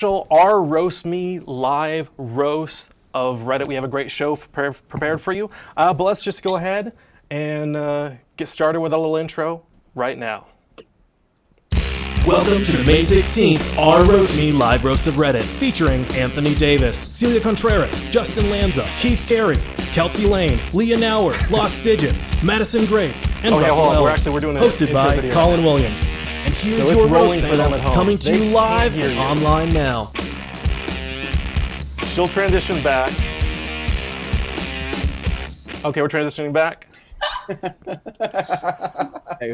our RoastMe live roast of Reddit. We have a great show prepared for you, but let's just go ahead and get started with a little intro right now. Welcome to the May 16th Our RoastMe live roast of Reddit, featuring Anthony Davis, Celia Contreras, Justin Lanza, Keith Carey, Kelsey Lane, Leah Knauer, Lost Digits, Madison Grace, and Russell Ells, we're doing hosted by Collin Williams. And here's so your rolling roast for them panel at home. coming to you live hear you. online now. She'll transition back. Okay, we're transitioning back.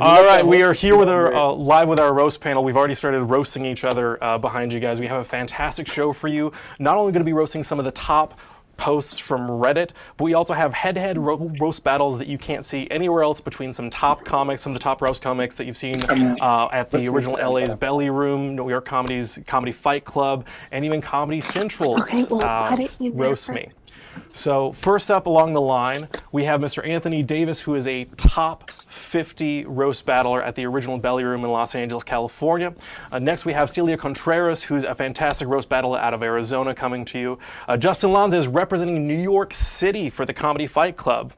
All right, we are here with our live with our roast panel. We've already started roasting each other behind you guys. We have a fantastic show for you. Not only going to be roasting some of the top posts from Reddit, but we also have head-to-head roast battles that you can't see anywhere else between some top comics, some of the top roast comics that you've seen at the original LA's Belly Room, New York Comedy's Comedy Fight Club, and even Comedy Central's Roast Me. So first up along the line, we have Mr. Anthony Davis, who is a top 50 roast battler at the original Belly Room in Los Angeles, California. Next, we have Celia Contreras, who's a fantastic roast battler out of Arizona, coming to you. Justin Lanza is representing New York City for the Comedy Fight Club.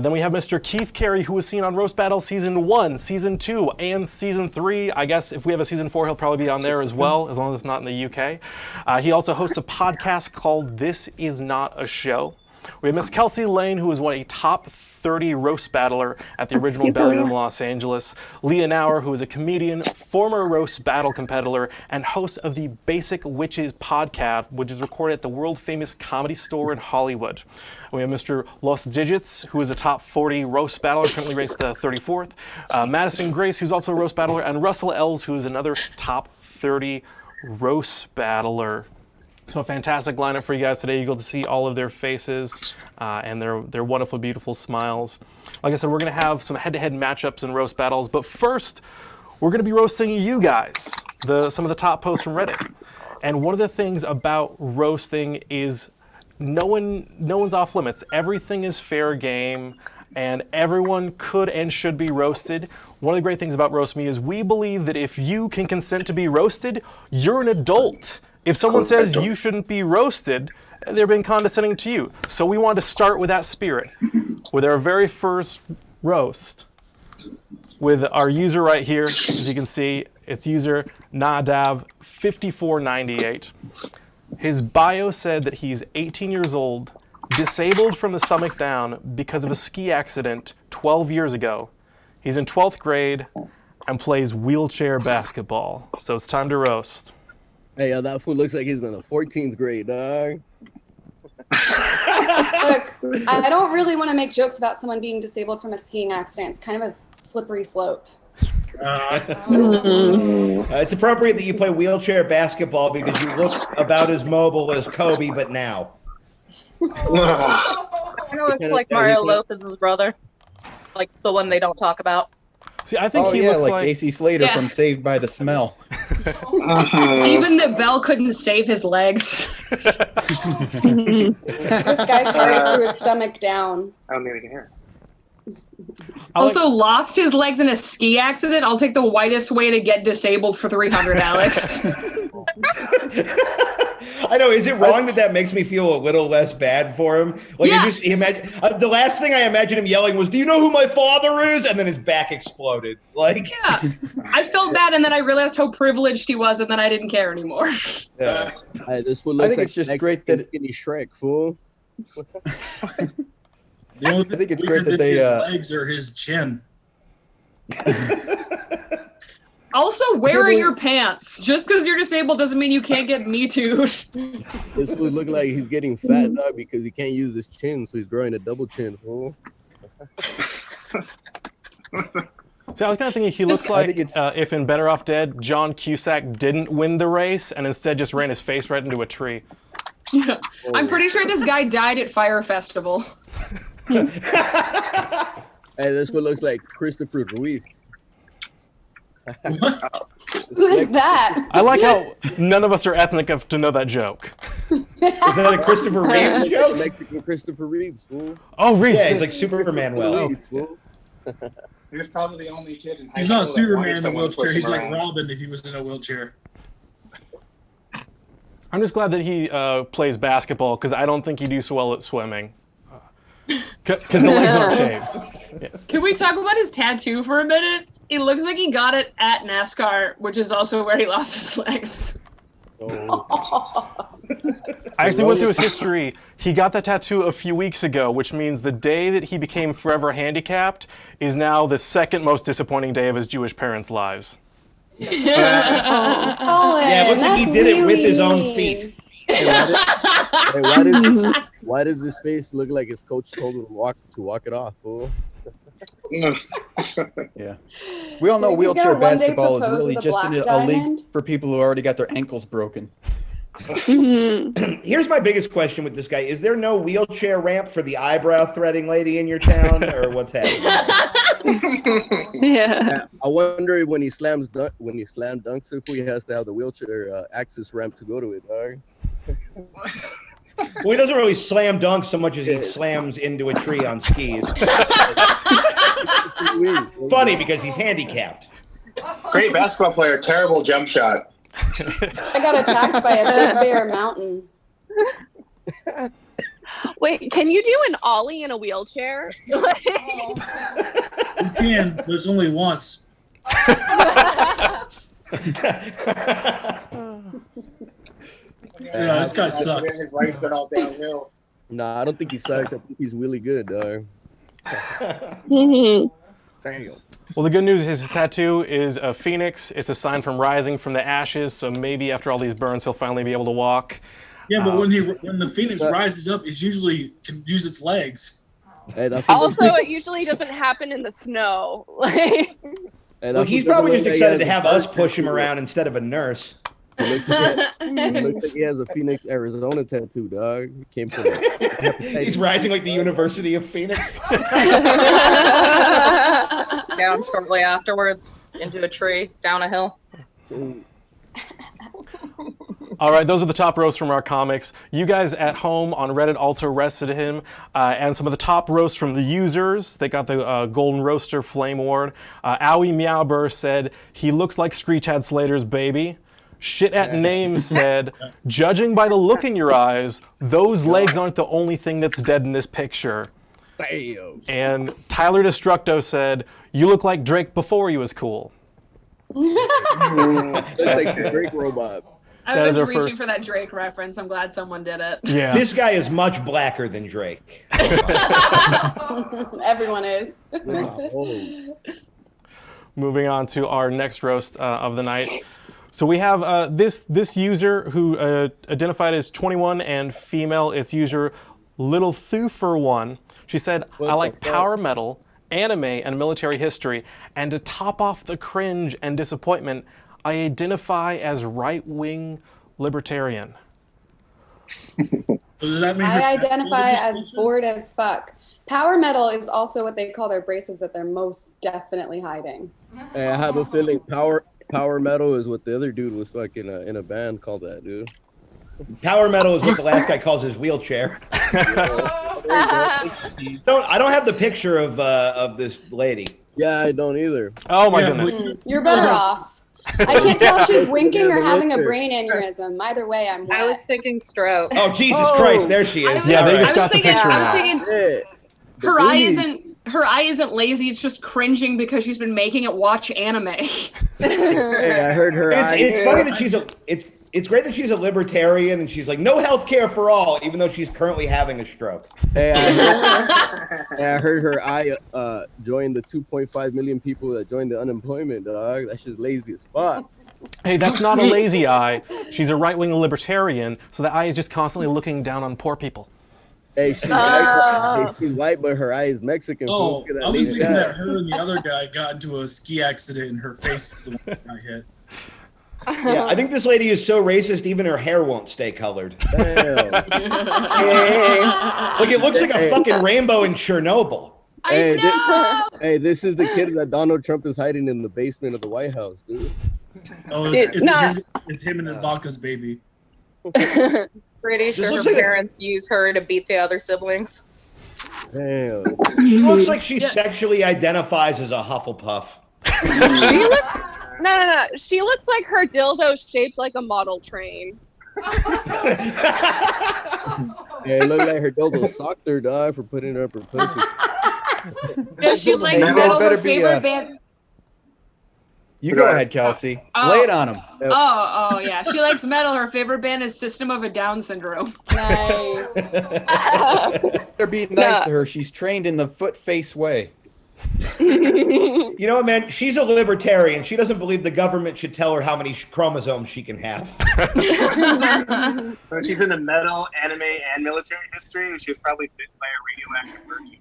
Then we have Mr. Keith Carey, who was seen on Roast Battle Season 1, Season 2, and Season 3. I guess if we have a Season 4, he'll probably be on there as well, as long as it's not in the UK. He also hosts a podcast called This Is Not a Show. We have Miss Kelsey Lane, who is a top 30 roast battler at the original Belly Room in Los Angeles. Leah Knauer, who is a comedian, former roast battle competitor, and host of the Basic Witches podcast, which is recorded at the world-famous Comedy Store in Hollywood. We have Mr. Lost Digits, who is a top 40 roast battler, currently ranked 34th. Madison Grace, who's also a roast battler, and Russell Ells, who is another top 30 roast battler. So a fantastic lineup for you guys today. You get to see all of their faces and their wonderful, beautiful smiles. Like I said, we're going to have some head-to-head matchups and roast battles. But first, we're going to be roasting you guys, some of the top posts from Reddit. And one of the things about roasting is no one's off limits. Everything is fair game, and everyone could and should be roasted. One of the great things about Roast Me is we believe that if you can consent to be roasted, you're an adult. If someone says you shouldn't be roasted, they're being condescending to you. So we wanted to start with that spirit, with our very first roast, with our user right here. As you can see, it's user Nadav5498. His bio said that he's 18 years old, disabled from the stomach down because of a ski accident 12 years ago. He's in 12th grade and plays wheelchair basketball. So it's time to roast. Hey, that fool looks like he's in the 14th grade, dog. Look, I don't really want to make jokes about someone being disabled from a skiing accident. It's kind of a slippery slope. It's appropriate that you play wheelchair basketball because you look about as mobile as Kobe, but now. Kind of looks like Mario Lopez's brother, like the one they don't talk about. See, I think he looks like AC Slater from Saved by the Smell. Even the bell couldn't save his legs. This guy's hair is through his stomach down. I don't think we can hear. Also lost his legs in a ski accident. I'll take the whitest way to get disabled for 300, Alex. I know. Is it wrong that makes me feel a little less bad for him? Like, Yeah. the last thing I imagined him yelling was, "Do you know who my father is?" And then his back exploded. Like, Yeah, I felt bad, and then I realized how privileged he was, and then I didn't care anymore. yeah. This fool looks think like it's just great that skinny Shrek, fool. I think it's great that they his legs or his chin. Also, where are your pants? Just because you're disabled doesn't mean you can't get Me Too'd. This fool look like he's getting fat, dog, because he can't use his chin, so he's growing a double chin, fool. So I was kind of thinking he looks like if in Better Off Dead, John Cusack didn't win the race and instead just ran his face right into a tree. Yeah. I'm pretty sure this guy died at Fire Festival. Hey, this one looks like Christopher Ruiz. Who is that? I like how none of us are ethnic enough to know that joke. Is that a Christopher Reeves joke? Mexican Christopher Reeves, fool. Oh, Reeves. Yeah, he's like Superman. Well, He was probably the only kid in high He's school not that Superman wanted in a someone to wheelchair. push He's him like around. Robin if he was in a wheelchair. I'm just glad that he plays basketball because I don't think he'd do so well at swimming. Because the legs aren't shaved. Yeah. Can we talk about his tattoo for a minute? It looks like he got it at NASCAR, which is also where he lost his legs. Oh. I actually went through his history. He got that tattoo a few weeks ago, which means the day that he became forever handicapped is now the second most disappointing day of his Jewish parents' lives. Collin, Yeah, it looks like he that's did it with his own really feet. Hey, why does his face look like his coach told him to walk it off, fool? Yeah. We all know Dude, he's wheelchair gonna one day basketball is propose really with a just black a league diamond. for people who already got their ankles broken. Here's my biggest question with this guy. Is there no wheelchair ramp for the eyebrow threading lady in your town, or what's happening? Yeah. I wonder when he slam dunks, if he has to have the wheelchair access ramp to go to it, dog. Well, he doesn't really slam dunk so much as he slams into a tree on skis. Funny because he's handicapped. Great basketball player, terrible jump shot. I got attacked by a big bear mountain. Wait, can you do an ollie in a wheelchair? You can, but it's only once. Yeah, this guy sucks. His legs been all downhill. Nah, I don't think he sucks. I think he's really good, dog. Damn. Well, the good news is his tattoo is a phoenix. It's a sign from rising from the ashes, so maybe after all these burns, he'll finally be able to walk. Yeah, but when the phoenix rises up, it usually can use its legs. Hey, that's Also, it usually doesn't happen in the snow. Well, he's probably just excited to have us push him around instead of a nurse. It looks like he has a Phoenix, Arizona tattoo, dog. He came from. He's rising like the University of Phoenix. Down shortly afterwards into a tree, down a hill. All right, those are the top roasts from our comics. You guys at home on Reddit also roasted him, and some of the top roasts from the users. They got the Golden Roaster Flame Award. Owie Meowber said, he looks like Screechhead Slater's baby. Shit at Names said, judging by the look in your eyes, those legs aren't the only thing that's dead in this picture. Damn. And Tyler Destructo said, you look like Drake before he was cool. Looks like the Drake robot. I That is was our reaching first. for that Drake reference. I'm glad someone did it. Yeah. This guy is much blacker than Drake. Everyone is. Oh. Moving on to our next roast of the night. So we have this user who identified as 21 and female. It's user Little Thoofer1. She said, I like power metal, anime, and military history. And to top off the cringe and disappointment, I identify as right-wing libertarian. So does that mean I identify as bored as fuck. Power metal is also what they call their braces that they're most definitely hiding. Hey, I have a feeling power metal is what the other dude was fucking in a band called that, dude. Power metal is what the last guy calls his wheelchair. I don't have the picture of this lady. Yeah, I don't either. Oh my Yeah, goodness. You're better off. I can't tell if she's winking or having a brain aneurysm. Either way, I'm wet. I was thinking stroke. Oh, Jesus Oh. Christ, there she is. Yeah, they All just got the picture I was now. thinking Yeah. her eye isn't lazy. It's just cringing because she's been making it watch anime. Hey, I heard her. It's funny that it's great that she's a libertarian and she's like, no health care for all, even though she's currently having a stroke. Hey, I heard her. I joined the 2.5 million people that joined the unemployment, dog. That's just lazy as fuck. Hey, that's not a lazy eye. She's a right-wing libertarian, so the eye is just constantly looking down on poor people. Hey, she's white, she's white, but her eye is Mexican. Oh, fool. Look at I was lady thinking eye. that her and the other guy got into a ski accident and her face is the one that got hit. Yeah, I think this lady is so racist, even her hair won't stay colored. Damn. Like, it looks like a fucking rainbow in Chernobyl. Hey, this is the kid that Donald Trump is hiding in the basement of the White House, dude. Oh, it's him and Ivanka's baby. Pretty sure her looks like a- parents use her to beat the other siblings. Damn. She looks like she sexually identifies as a Hufflepuff. No. She looks like her dildo shaped like a model train. Yeah, it looked like her dildo socked her, dog, for putting it up her pussy. No, she likes You guys metal. better Her be, favorite band. You go ahead, Kelsey. Lay it on him. Oh, yeah. She likes metal. Her favorite band is System of a Down Syndrome. Nice. Better be nice to her. She's trained in the foot-face way. You know what, man? She's a libertarian. She doesn't believe the government should tell her how many chromosomes she can have. She's into metal, anime, and military history. She was probably bitten by a radioactive virgin.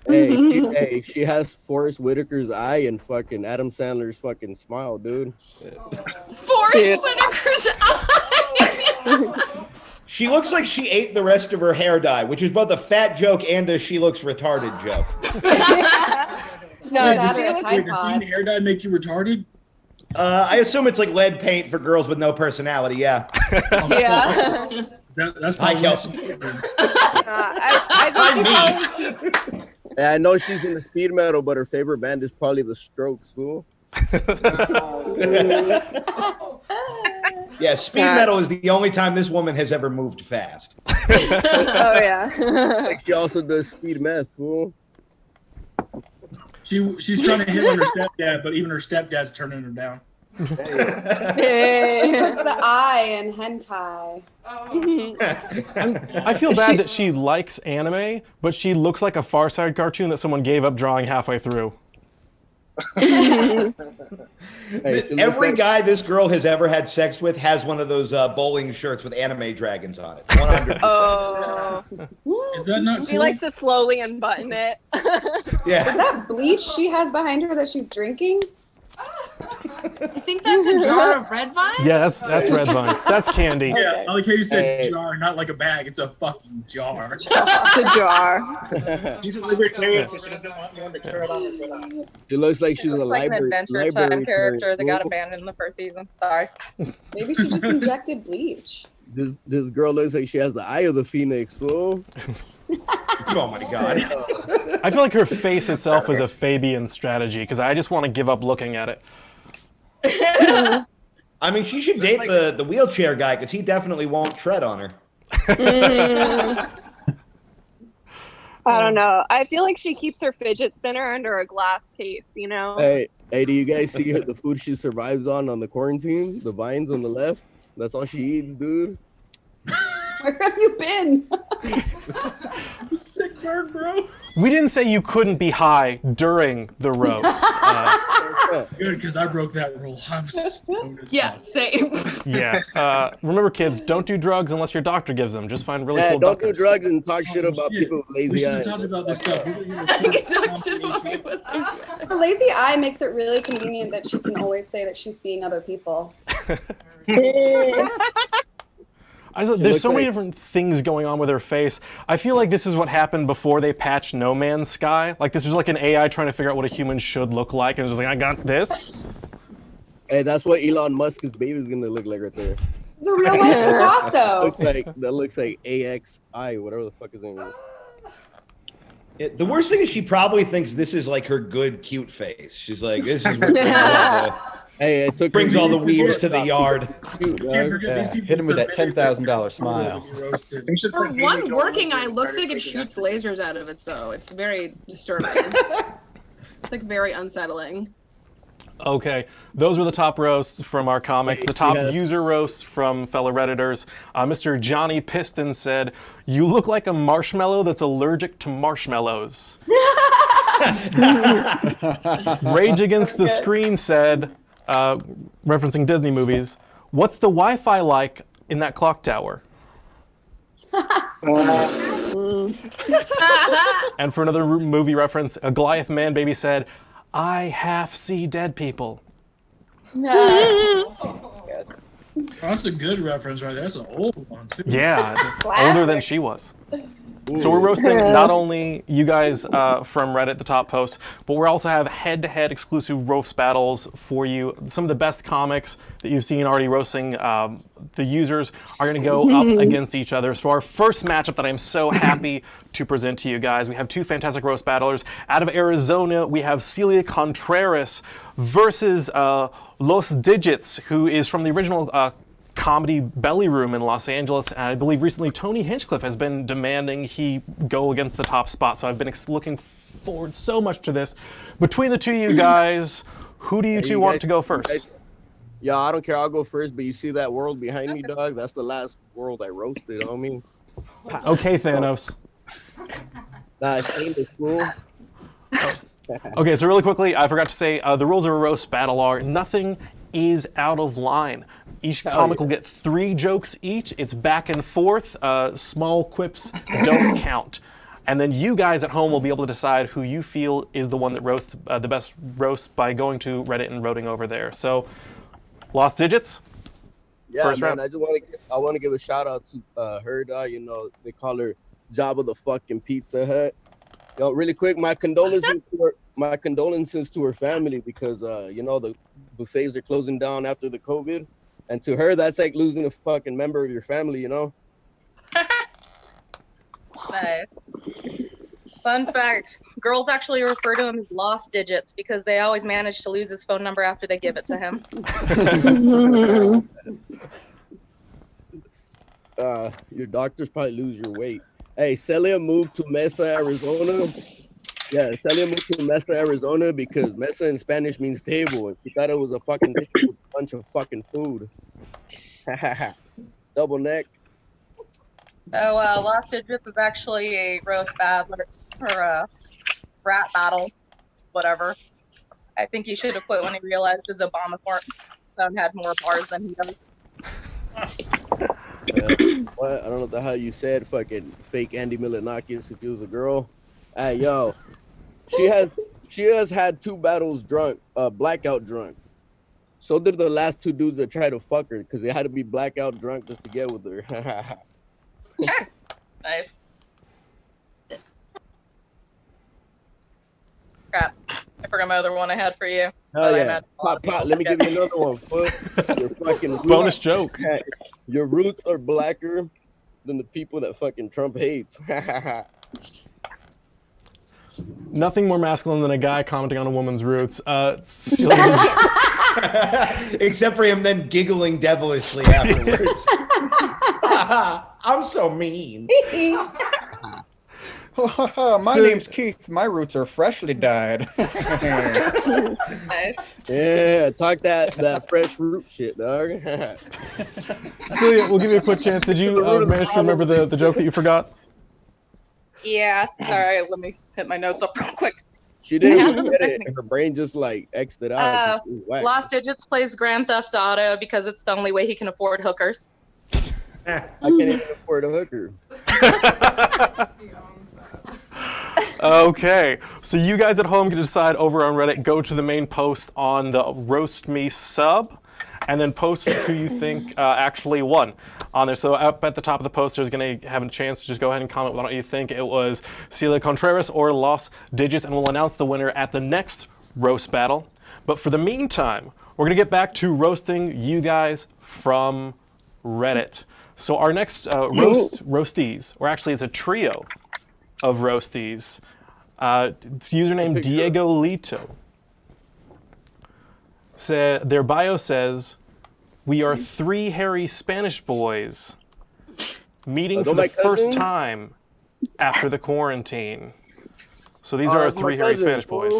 Hey, she has Forrest Whitaker's eye and fucking Adam Sandler's fucking smile, dude. Forrest Whitaker's eye. She looks like she ate the rest of her hair dye, which is both a fat joke and a she looks retarded joke. No, Wait, that does or a Tide does Pod. eating hair dye make you retarded? I assume it's like lead paint for girls with no personality, yeah. Yeah. That's Hi, probably Kelsey. I think Hi, she probably Yeah, I know she's in the speed metal, but her favorite band is probably the Strokes, fool. Yeah, speed metal is the only time this woman has ever moved fast. Oh yeah. Like she also does speed meth, fool. She's trying to hit on her stepdad, but even her stepdad's turning her down. She puts the I in hentai. I feel bad that she likes anime, but she looks like a Far Side cartoon that someone gave up drawing halfway through. Every guy this girl has ever had sex with has one of those bowling shirts with anime dragons on it. 100%. Oh. Is that not She cool? likes to slowly unbutton it. Yeah. Is that bleach she has behind her that she's drinking? I think that's a jar of red vine. Yeah, that's red vine. That's candy. Yeah, I like how you said Hey. jar, not like a bag. It's a fucking jar. It's a jar. She's a libertarian because she doesn't want anyone to tread on her foot. It looks like She she's a looks like an library. Adventure Time character that got abandoned in the first season. Sorry. Maybe she just injected bleach. This girl looks like she has the eye of the phoenix, fool. Oh my god. I feel like her face itself is a Fabian strategy because I just want to give up looking at it. I mean, she should date the wheelchair guy because he definitely won't tread on her. I don't know. I feel like she keeps her fidget spinner under a glass case, you know? Hey, do you guys see the food she survives on the quarantine? The vines on the left? That's all she eats, dude. Where have you been? Sick bird, bro. We didn't say you couldn't be high during the roast. Good, because I broke that rule. I'm stoned as Yeah, fuck. same. Yeah. Remember, kids, don't do drugs unless your doctor gives them. Just find really Yeah, cool don't do doctors. drugs and talk shit Oh, about shit. people with We lazy should have eyes. talked about this stuff. We're gonna Don't shit on me with that. Her lazy eye makes it really convenient that she can always say that she's seeing other people. There's so many like- different things going on with her face. I feel like this is what happened before they patched No Man's Sky. Like this was like an AI trying to figure out what a human should look like, and it was like, I got this. Hey, that's what Elon Musk's baby's gonna look like right there. It's a real life Picasso. That looks like AXI, whatever the fuck his name is. The worst thing is she probably thinks this is like her good, cute face. She's like, this is what Hey, it took brings her all the years weebs to the yard. Cute, Can't dog. forget these people. Hit him with that said $10,000 smile. roasted. You should Her say Haley one Joel working Osment eye and looks started like it freaking out. shoots lasers out of it, though. It's very disturbing. It's like very unsettling. Okay, those were the top roasts from our comics. The top Yeah. user roasts from fellow Redditors. Mr. Johnny Piston said, "You look like a marshmallow that's allergic to marshmallows." Rage Against the Screen said, referencing Disney movies, "What's the Wi-Fi like in that clock tower?" And for another movie reference, a Goliath Man Baby said, "I half see dead people." Oh, that's a good reference right there. That's an old one, too. Yeah, older than she was. So we're roasting not only you guys from Reddit, the top posts, but we also have head-to-head exclusive roast battles for you. Some of the best comics that you've seen already roasting the users are going to go up against each other. So our first matchup that I'm so happy to present to you guys, we have two fantastic roast battlers. Out of Arizona, we have Celia Contreras versus Los Digits, who is from the original comedy belly room in Los Angeles. And I believe recently Tony Hinchcliffe has been demanding he go against the top spot. So I've been looking forward so much to this. Between the two of you guys, who do you two want to go first? Yeah, I don't care. I'll go first. But you see that world behind me, dog? That's the last world I roasted, homie. Okay, Thanos. Shame is cool. Okay, so really quickly, I forgot to say the rules of a roast battle are nothing is out of line. Each comic will get 3 jokes each. It's back and forth. Small quips don't count. And then you guys at home will be able to decide who you feel is the one that roasts the best roast by going to Reddit and voting over there. So, Lost Digits? Yeah, First man, round. I want to give a shout out to her, dog. You know, they call her Jabba the fucking Pizza Hut. Yo, really quick, my condolences to her family because you know, the buffets are closing down after the COVID, and to her that's like losing a fucking member of your family, you know. Nice. Fun fact: girls actually refer to him as Lost Digits because they always manage to lose his phone number after they give it to him. Your doctors probably lose your weight. Hey, Celia moved to Mesa, Arizona. Yeah, Celia moved to Mesa, Arizona because Mesa in Spanish means table. And she thought it was a fucking table with a bunch of fucking food. Double neck. So, Lost Digits is actually a roast battle or a rap battle, whatever. I think he should have quit when he realized his Obama phone had more bars than he does. What? I don't know how you said fucking fake Andy Milonakis if he was a girl. Hey, yo, she has had 2 battles drunk, blackout drunk. So did the last 2 dudes that tried to fuck her because they had to be blackout drunk just to get with her. Nice. Crap. I forgot my other one I had for you. Oh yeah. Pop, let me give you another one. Your fucking bonus joke. Your roots are blacker than the people that fucking Trump hates. Nothing more masculine than a guy commenting on a woman's roots. Except for him then giggling devilishly afterwards. I'm so mean. My name's Keith. My roots are freshly dyed. Nice. Yeah, talk that fresh root shit, dog. Celia, we'll give you a quick chance. Did you manage to remember the joke that you forgot? Yeah, sorry. Let me hit my notes up real quick. She didn't get it. Her brain just like X'd it out. Lost Digits plays Grand Theft Auto because it's the only way he can afford hookers. I can't even afford a hooker. Okay, so you guys at home can decide over on Reddit, go to the main post on the RoastMe sub, and then post who you think actually won on there. So up at the top of the post, there's going to have a chance to just go ahead and comment what you think it was Celia Contreras or Lost Digits, and we'll announce the winner at the next roast battle. But for the meantime, we're going to get back to roasting you guys from Reddit. So our next roasties, or actually it's a trio of roasties. Username Diego Lito. Their bio says, "We are 3 hairy Spanish boys meeting for the first time after the quarantine." So these are our 3 hairy Spanish boys.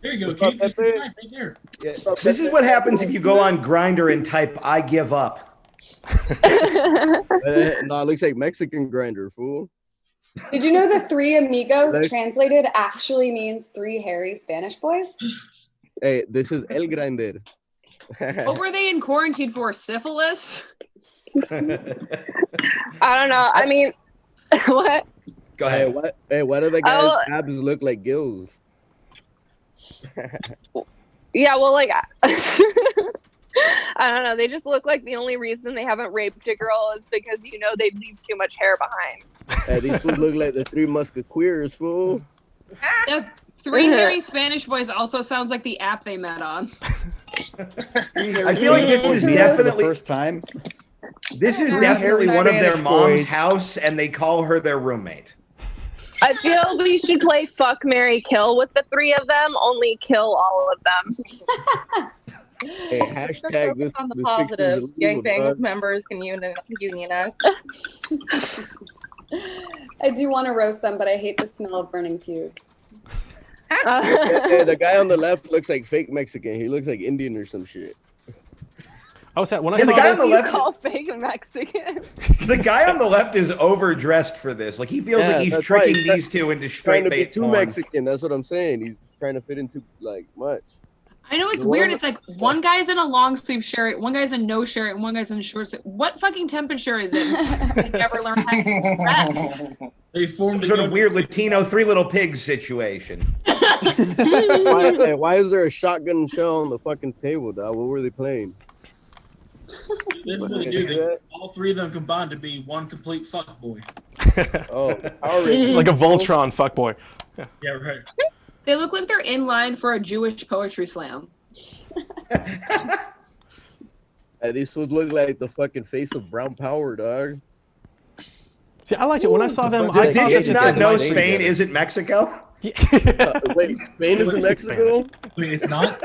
There you go, Keith. There's the guy right there. Yeah. This is what happens if you go on Grindr and type "I give up." No, it looks like Mexican grinder, fool. Did you know the 3 amigos translated actually means 3 hairy Spanish boys? Hey, this is El Grinder. What were they in quarantine for? Syphilis? I don't know. I mean, what? Go ahead. Why do the guys' abs look like gills? Yeah, well, like, I don't know. They just look like the only reason they haven't raped a girl is because, you know, they leave too much hair behind. These fools look like the 3 Musketeers, fool. Yeah, 3 hairy Spanish boys also sounds like the app they met on. I feel like this is definitely the first time. This is definitely one of their mom's house, and they call her their roommate. I feel we should play Fuck, Marry, Kill with the 3 of them, only kill all of them. Hey, Let's hashtag focus this. on the this positive. picture is illegal, Gangbang dog. members can unionize. I do want to roast them, but I hate the smell of burning pubes. Hey, the guy on the left looks like fake Mexican. He looks like Indian or some shit. Oh, sad. When I Yeah, the saw guy this, on the You left, call fake Mexican. the guy on the left is overdressed for this. Like he feels Yeah, like he's that's tricking right. these two into Trying straight to be bait too porn. Mexican. That's what I'm saying. He's trying to fit into like much. I know it's The weird. one- It's like one guy's in a long sleeve shirt, one guy's in no shirt, and one guy's in a short sleeve. What fucking temperature is it? I never learned how to dress. They formed Sort a of weird Latino Three Little Pigs situation. Why is there a shotgun shell on the fucking table, dog? What were they playing? This is what they do. All three of them combined to be one complete fuckboy. Oh, Power Rangers. like a Voltron fuckboy. Yeah, right. They look like they're in line for a Jewish poetry slam. Hey, these fools look like the fucking face of brown power, dog. See, I liked it when I saw them. Does I Did thought you that not this know was Spain together. isn't Mexico? Wait, Spain is in Let's speak Mexico? Wait, it's not?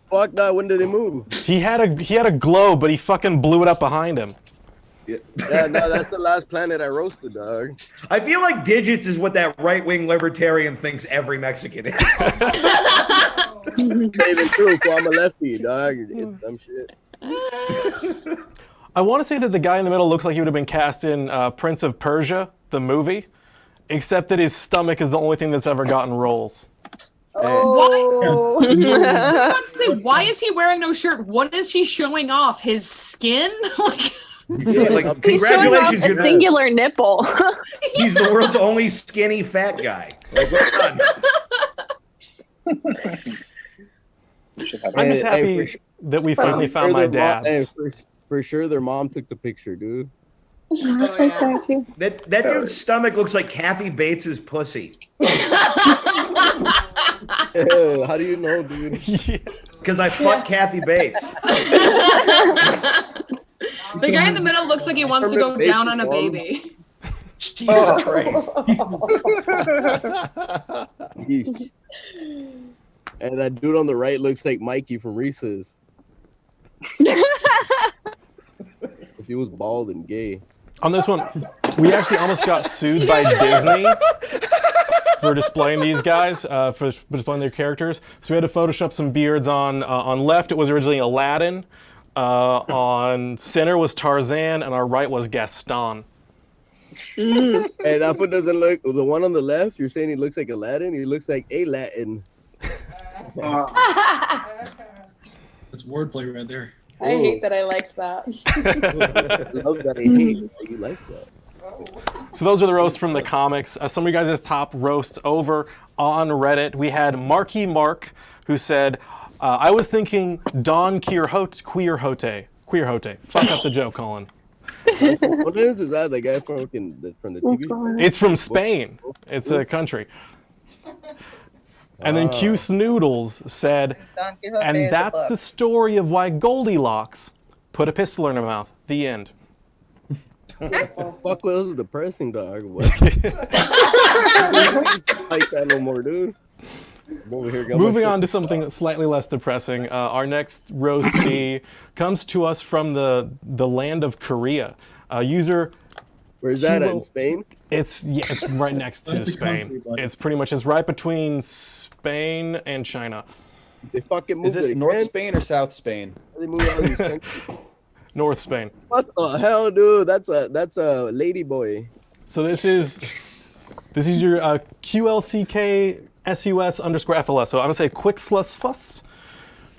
Fuck that. When did they move? He had a globe, but he fucking blew it up behind him. Yeah, no, that's the last planet I roasted, dog. I feel like digits is what that right-wing libertarian thinks every Mexican is. Not even true, so I'm a lefty, dog. It's dumb shit. I want to say that the guy in the middle looks like he would have been cast in Prince of Persia, the movie, except that his stomach is the only thing that's ever gotten roles. Oh. I was about to say, why is he wearing no shirt? What is he showing off? His skin? Like, Yeah, like, He's showing off congratulations, a you're the, singular nipple. he's the world's only skinny fat guy. Like, well done. I'm just happy for sure- that we finally for found sure my their mom- dad's. for sure, their mom took the picture, dude. That dude's stomach looks like Kathy Bates's pussy. Ew, how do you know, dude? Because I fucked Kathy Bates. the guy in the middle looks like he wants to go down on a baby. Jesus Christ. Yeesh. And that dude on the right looks like Mikey from Reese's. If he was bald and gay. On this one, we actually almost got sued by Disney for displaying these guys, for displaying their characters. So we had to Photoshop some beards on left. It was originally Aladdin. On center was Tarzan, and our right was Gaston. Hey, that foot doesn't look. The one on the left, you're saying he looks like Aladdin? He looks like a Latin. That's wordplay right there. I hate that I liked that. Love that. I hate that you like that. So those are the roasts from the comics. Some of you guys' top roasts over on Reddit. We had Marky Mark, who said, I was thinking Don Quixote. Fuck up the joke, Collin. What is that? The guy from the TV? It's from Spain. It's a country. And then Q Snoodles said, Don Quixote and is a that's book. the story of why Goldilocks put a pistol in her mouth. The end. Fuck, was this depressing, dog? What? Like that no more, dude. I'm over here, got my Moving shit- on to something slightly less depressing, our next roastie comes to us from the land of Korea. User, Where's that at, Hugo- in Spain? it's right next to That's a Spain. country, buddy. It's pretty much right between Spain and China. They fucking moved Is this it North again? Spain or South Spain? They moved all these countries. North Spain. What the hell, dude? That's a lady boy. So this is your QLCKSUS_FLS. So I'm gonna say Quick Sluss Fuss.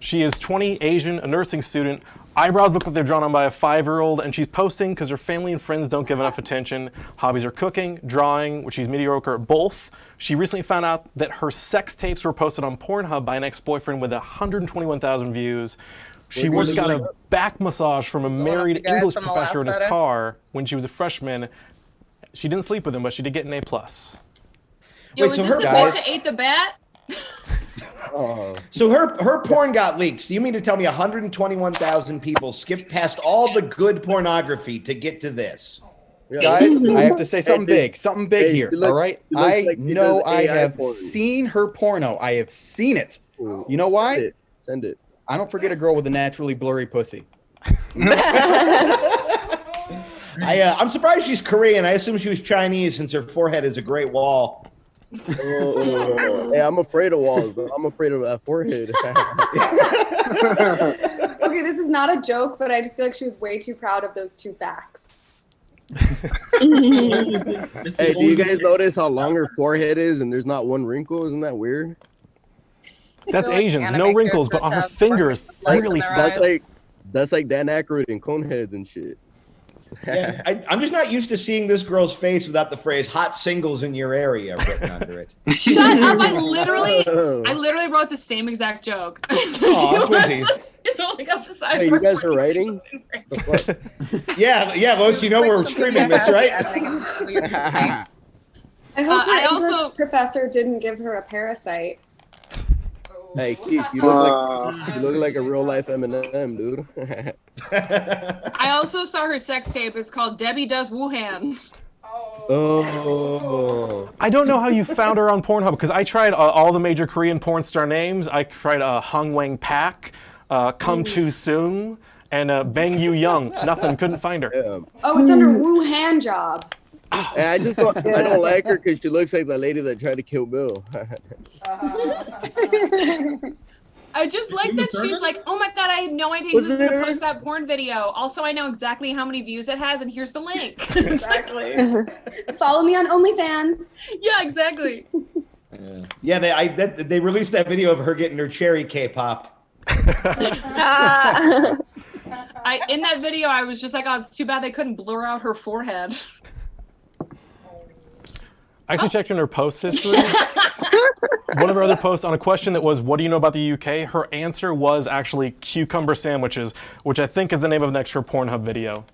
She is 20, Asian, a nursing student. Eyebrows look like they're drawn on by a 5-year-old, and she's posting because her family and friends don't give enough attention. Hobbies are cooking, drawing, which she's mediocre at both. She recently found out that her sex tapes were posted on Pornhub by an ex-boyfriend with 121,000 views. She Wait, once what got is a that? back massage from a one of married the guys English from the professor in last his photo? car when she was a freshman. She didn't sleep with him, but she did get an A+. Yo, Wait, is so this her the guys- bitch that ate the bat? Oh, So her porn got leaked. So you mean to tell me 121,000 people skipped past all the good pornography to get to this? yeah. Guys, I have to say something dude. big. Something big Hey, here. she looks- all right? she looks I like she know does I AI have porn. seen her porno. I have seen it. Ooh, You know why? Send it. I don't forget a girl with a naturally blurry pussy. I'm surprised she's Korean. I assume she was Chinese since her forehead is a great wall. Hey, I'm afraid of walls, but I'm afraid of that forehead. Okay, this is not a joke, but I just feel like she was way too proud of those 2 facts. Hey, do you guys notice how long her forehead is and there's not one wrinkle? Isn't that weird? That's Asians, no wrinkles, but on her finger is really fat. That's like Dan Aykroyd and Coneheads and shit. Yeah, I'm just not used to seeing this girl's face without the phrase "hot singles in your area" written under it. Shut up! I literally wrote the same exact joke. Oh, twinsies. It's only up the side. Hey, you guys are writing? Yeah, Los, you know we're streaming this, right? I hope my English professor didn't give her a parasite. Hey, Keith, you look like a real life Eminem, dude. I also saw her sex tape. It's called Debbie Does Wuhan. Oh. I don't know how you found her on Pornhub because I tried all the major Korean porn star names. I tried Hung Wang Pak, Come Too Soon, and Bang Yu Young. Nothing, couldn't find her. Yeah. Oh, it's under Wuhan Job. Hey, I don't like her because she looks like the lady that tried to kill Bill. I just like that she's like, oh my god, I had no idea he was going to post that porn video. Also, I know exactly how many views it has, and here's the link. Exactly. Follow me on OnlyFans. Yeah, exactly. Yeah, they released that video of her getting her cherry K-popped. In that video, I was just like, oh, it's too bad they couldn't blur out her forehead. I actually checked in her post history. One of her other posts on a question that was, what do you know about the UK? Her answer was actually cucumber sandwiches, which I think is the name of next her Pornhub video.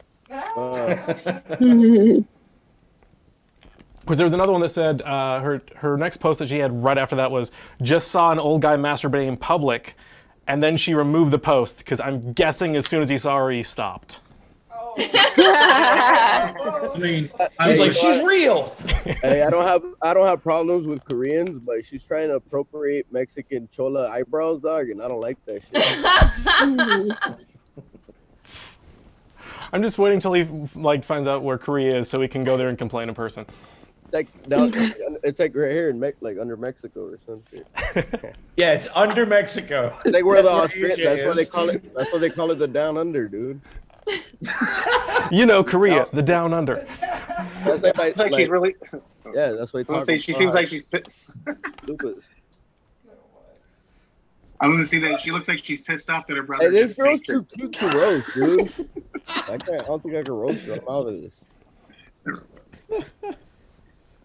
Because there was another one that said her next post that she had right after that was, just saw an old guy masturbating in public, and then she removed the post, because I'm guessing as soon as he saw her, he stopped. I mean, I was like, she's real. Hey, I don't have problems with Koreans, but she's trying to appropriate Mexican chola eyebrows, dog, and I don't like that shit. I'm just waiting till he finds out where Korea is so we can go there and complain in person. It's like right here in under Mexico or some shit. Yeah, it's under Mexico. It's like where the Australian. That's what they call it. That's what they call it, the down under, dude. You know, Korea, the down under. It's like she's really. Yeah, that's what they she seems like she's. Stupid. I'm gonna see that she looks like she's pissed off that her brother. Hey, this girl's too cute to roast, dude. I don't think I can roast her. I'm out of this.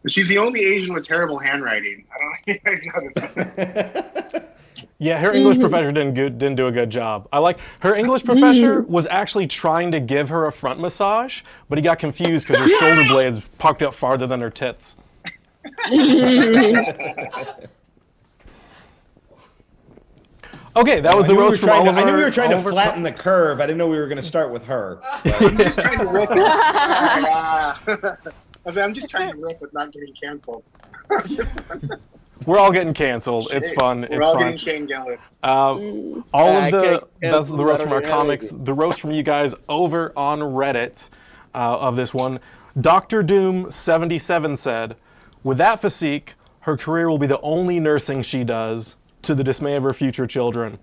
She's the only Asian with terrible handwriting. I don't know if you guys noticed that. Yeah, her English professor didn't do a good job. I like her English professor was actually trying to give her a front massage, but he got confused because her shoulder blades popped out farther than her tits. Okay, that was the roast from Oliver. I knew we were trying to flatten the curve. I didn't know we were going to start with her. I'm just trying to rip it. I'm just trying to rip with not getting canceled. We're all getting canceled. It's fun. We're all getting Shane Gillis. That's the roast from our comics. The roast from you guys over on Reddit of this one. Dr. Doom 77 said, with that physique, her career will be the only nursing she does, to the dismay of her future children.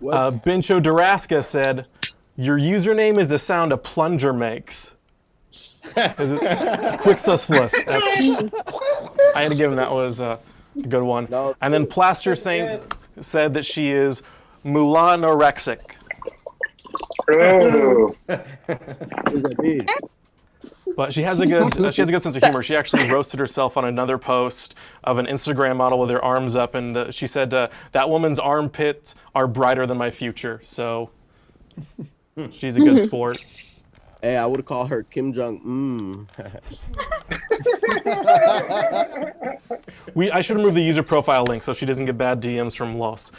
Bincho Daraska said, your username is the sound a plunger makes. Quixosphlus. I had to give him that was a good one. No, and then Plaster Saints said that she is Mulanorexic. Oh. What does that mean? But she has a good sense of humor. She actually roasted herself on another post of an Instagram model with her arms up, and she said that woman's armpits are brighter than my future. So she's a good sport. Hey, I would call her Kim Jong. I should remove the user profile link so she doesn't get bad DMs from Los.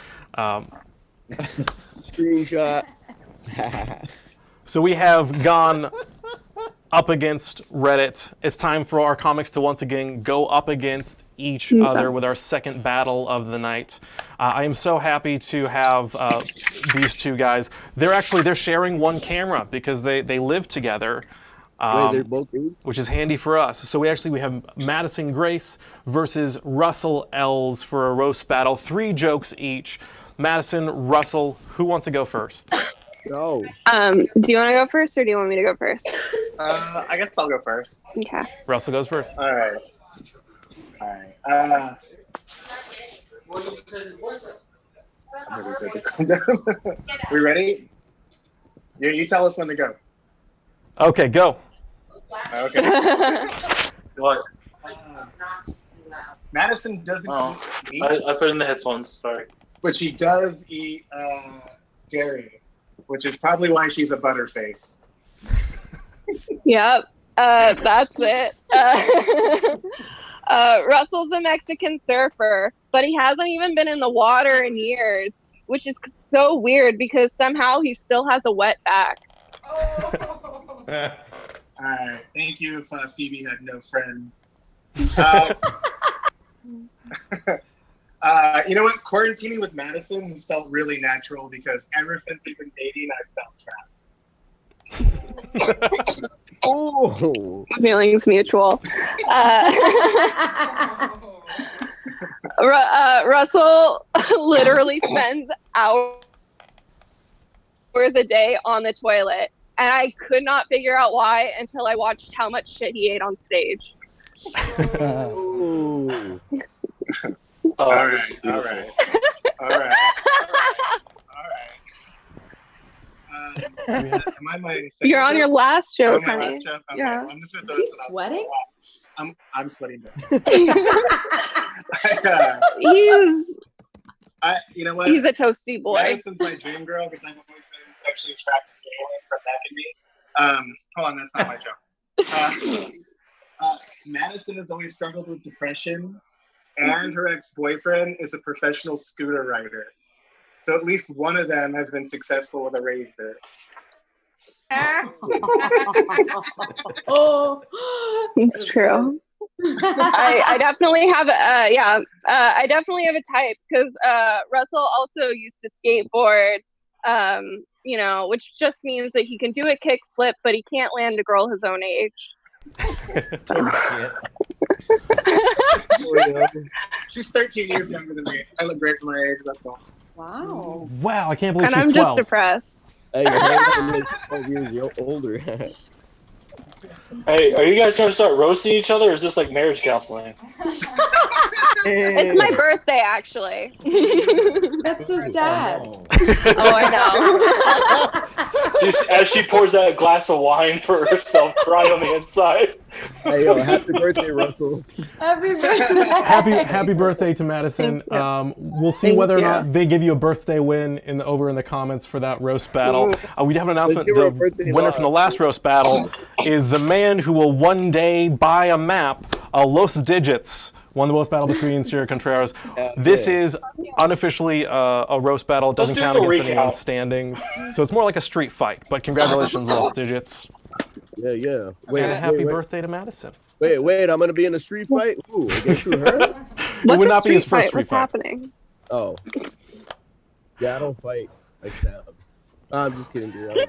Screenshot. So we have gone up against Reddit. It's time for our comics to once again go up against each other with our second battle of the night. I am so happy to have these two guys. They're sharing one camera because they live together. Wait, they're both dudes? Which is handy for us. So we have Madison Grace versus Russell Ells for a roast battle. 3 jokes each. Madison, Russell, who wants to go first? Go. Do you want to go first, or do you want me to go first? I guess I'll go first. Okay. Russell goes first. All right. We ready? You tell us when to go. Okay, go. Okay. What? Madison doesn't eat meat. I put in the headphones, sorry. But she does eat dairy, which is probably why she's a butterface. Yep. That's it. Russell's a Mexican surfer, but he hasn't even been in the water in years, which is so weird because somehow he still has a wet back. Alright, thank you if Phoebe had no friends. You know what? Quarantining with Madison has felt really natural because ever since we've been dating, I've felt trapped. Oh, Feelings mutual. Russell literally spends hours a day on the toilet, and I could not figure out why until I watched how much shit he ate on stage. All right. You're on your last joke, honey. Okay. Yeah. I'm just Is he sweating? I'm sweating. You know what? He's a toasty boy. Madison's my dream girl because I've always been sexually attracted to anyone from back in me. Hold on, that's not my joke. Madison has always struggled with depression, and her ex-boyfriend is a professional scooter rider. So at least one of them has been successful with a razor. Oh, it's true. I definitely have I definitely have a type because Russell also used to skateboard, which just means that he can do a kick flip, but he can't land a girl his own age. She's 13 years younger than me. I look great for my age, that's all. Wow. Wow, I can't believe And she's I'm 12. just depressed. Hey, you're 12 years older. Hey, are you guys trying to start roasting each other, or is this like marriage counseling? It's my birthday, actually. That's so sad. Oh, I know. As she pours that glass of wine for herself, crying on the inside. Hey, yo, happy birthday, Russell. Happy birthday. Happy birthday to Madison. We'll see whether or not they give you a birthday win over in the comments for that roast battle. We have an announcement. The winner from the last roast battle is the man who will one day buy a map, Los Digits. Won the roast battle between Celia and Contreras. This is unofficially a roast battle. It doesn't count against anyone's standings. So it's more like a street fight. But congratulations, Los Digits. Yeah. Wait, and a happy birthday to Madison. Wait, I'm going to be in a street fight? Ooh, against her? It would not be his first street fight. What's happening? Oh. Yeah, I don't fight. I stab. I'm just kidding, dude.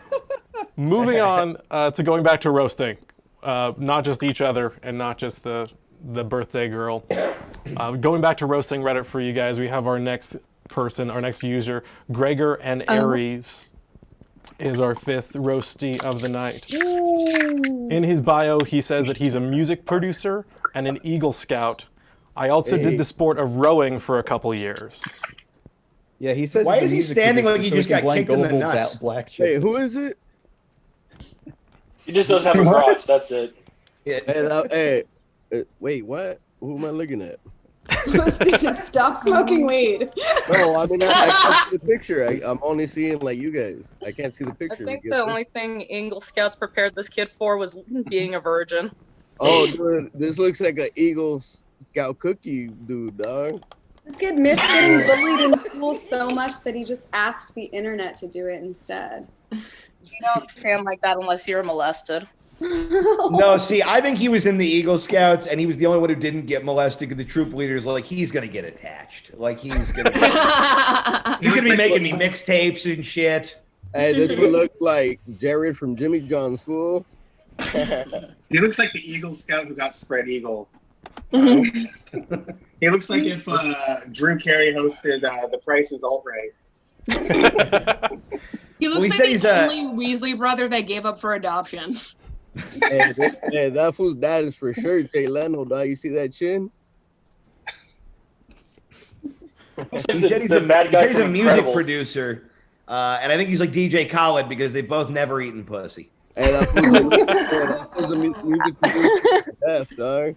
Moving on to going back to roasting. Not just each other and not just the birthday girl. Going back to roasting Reddit for you guys, we have our next person, our next user, Gregor and Aries is our 5th roastie of the night. In his bio, he says that he's a music producer and an Eagle Scout. I also did the sport of rowing for a couple years. Yeah, he says. Why is he standing like he just got kicked in the nuts? Black Hey, who is it? He just doesn't have a garage, that's it. Hey, wait, what? Who am I looking at? Just stop smoking weed. No, I mean, I can't see the picture. I'm only seeing, like, you guys. I can't see the picture. I think the only thing Eagle Scouts prepared this kid for was being a virgin. Oh, dude, this looks like an Eagle Scout cookie, dude, dog. This kid missed getting bullied in school so much that he just asked the internet to do it instead. You don't stand like that unless you're molested. No, see, I think he was in the Eagle Scouts, and he was the only one who didn't get molested. Because the troop leaders like he's gonna get attached. Like he's gonna be making me mixtapes and shit. Hey, this one looks like Jared from Jimmy John's, fool. He looks like the Eagle Scout who got spread eagle. Mhm. He looks like if Drew Carey hosted The Price is Alt Right. He looks like the only Weasley brother they gave up for adoption. Hey, that fool's dad is for sure Jay Leno, dog. You see that chin? He said he's a music producer, and I think he's like DJ Collin because they've both never eaten pussy. Hey, that fool's a music producer. Death, dog.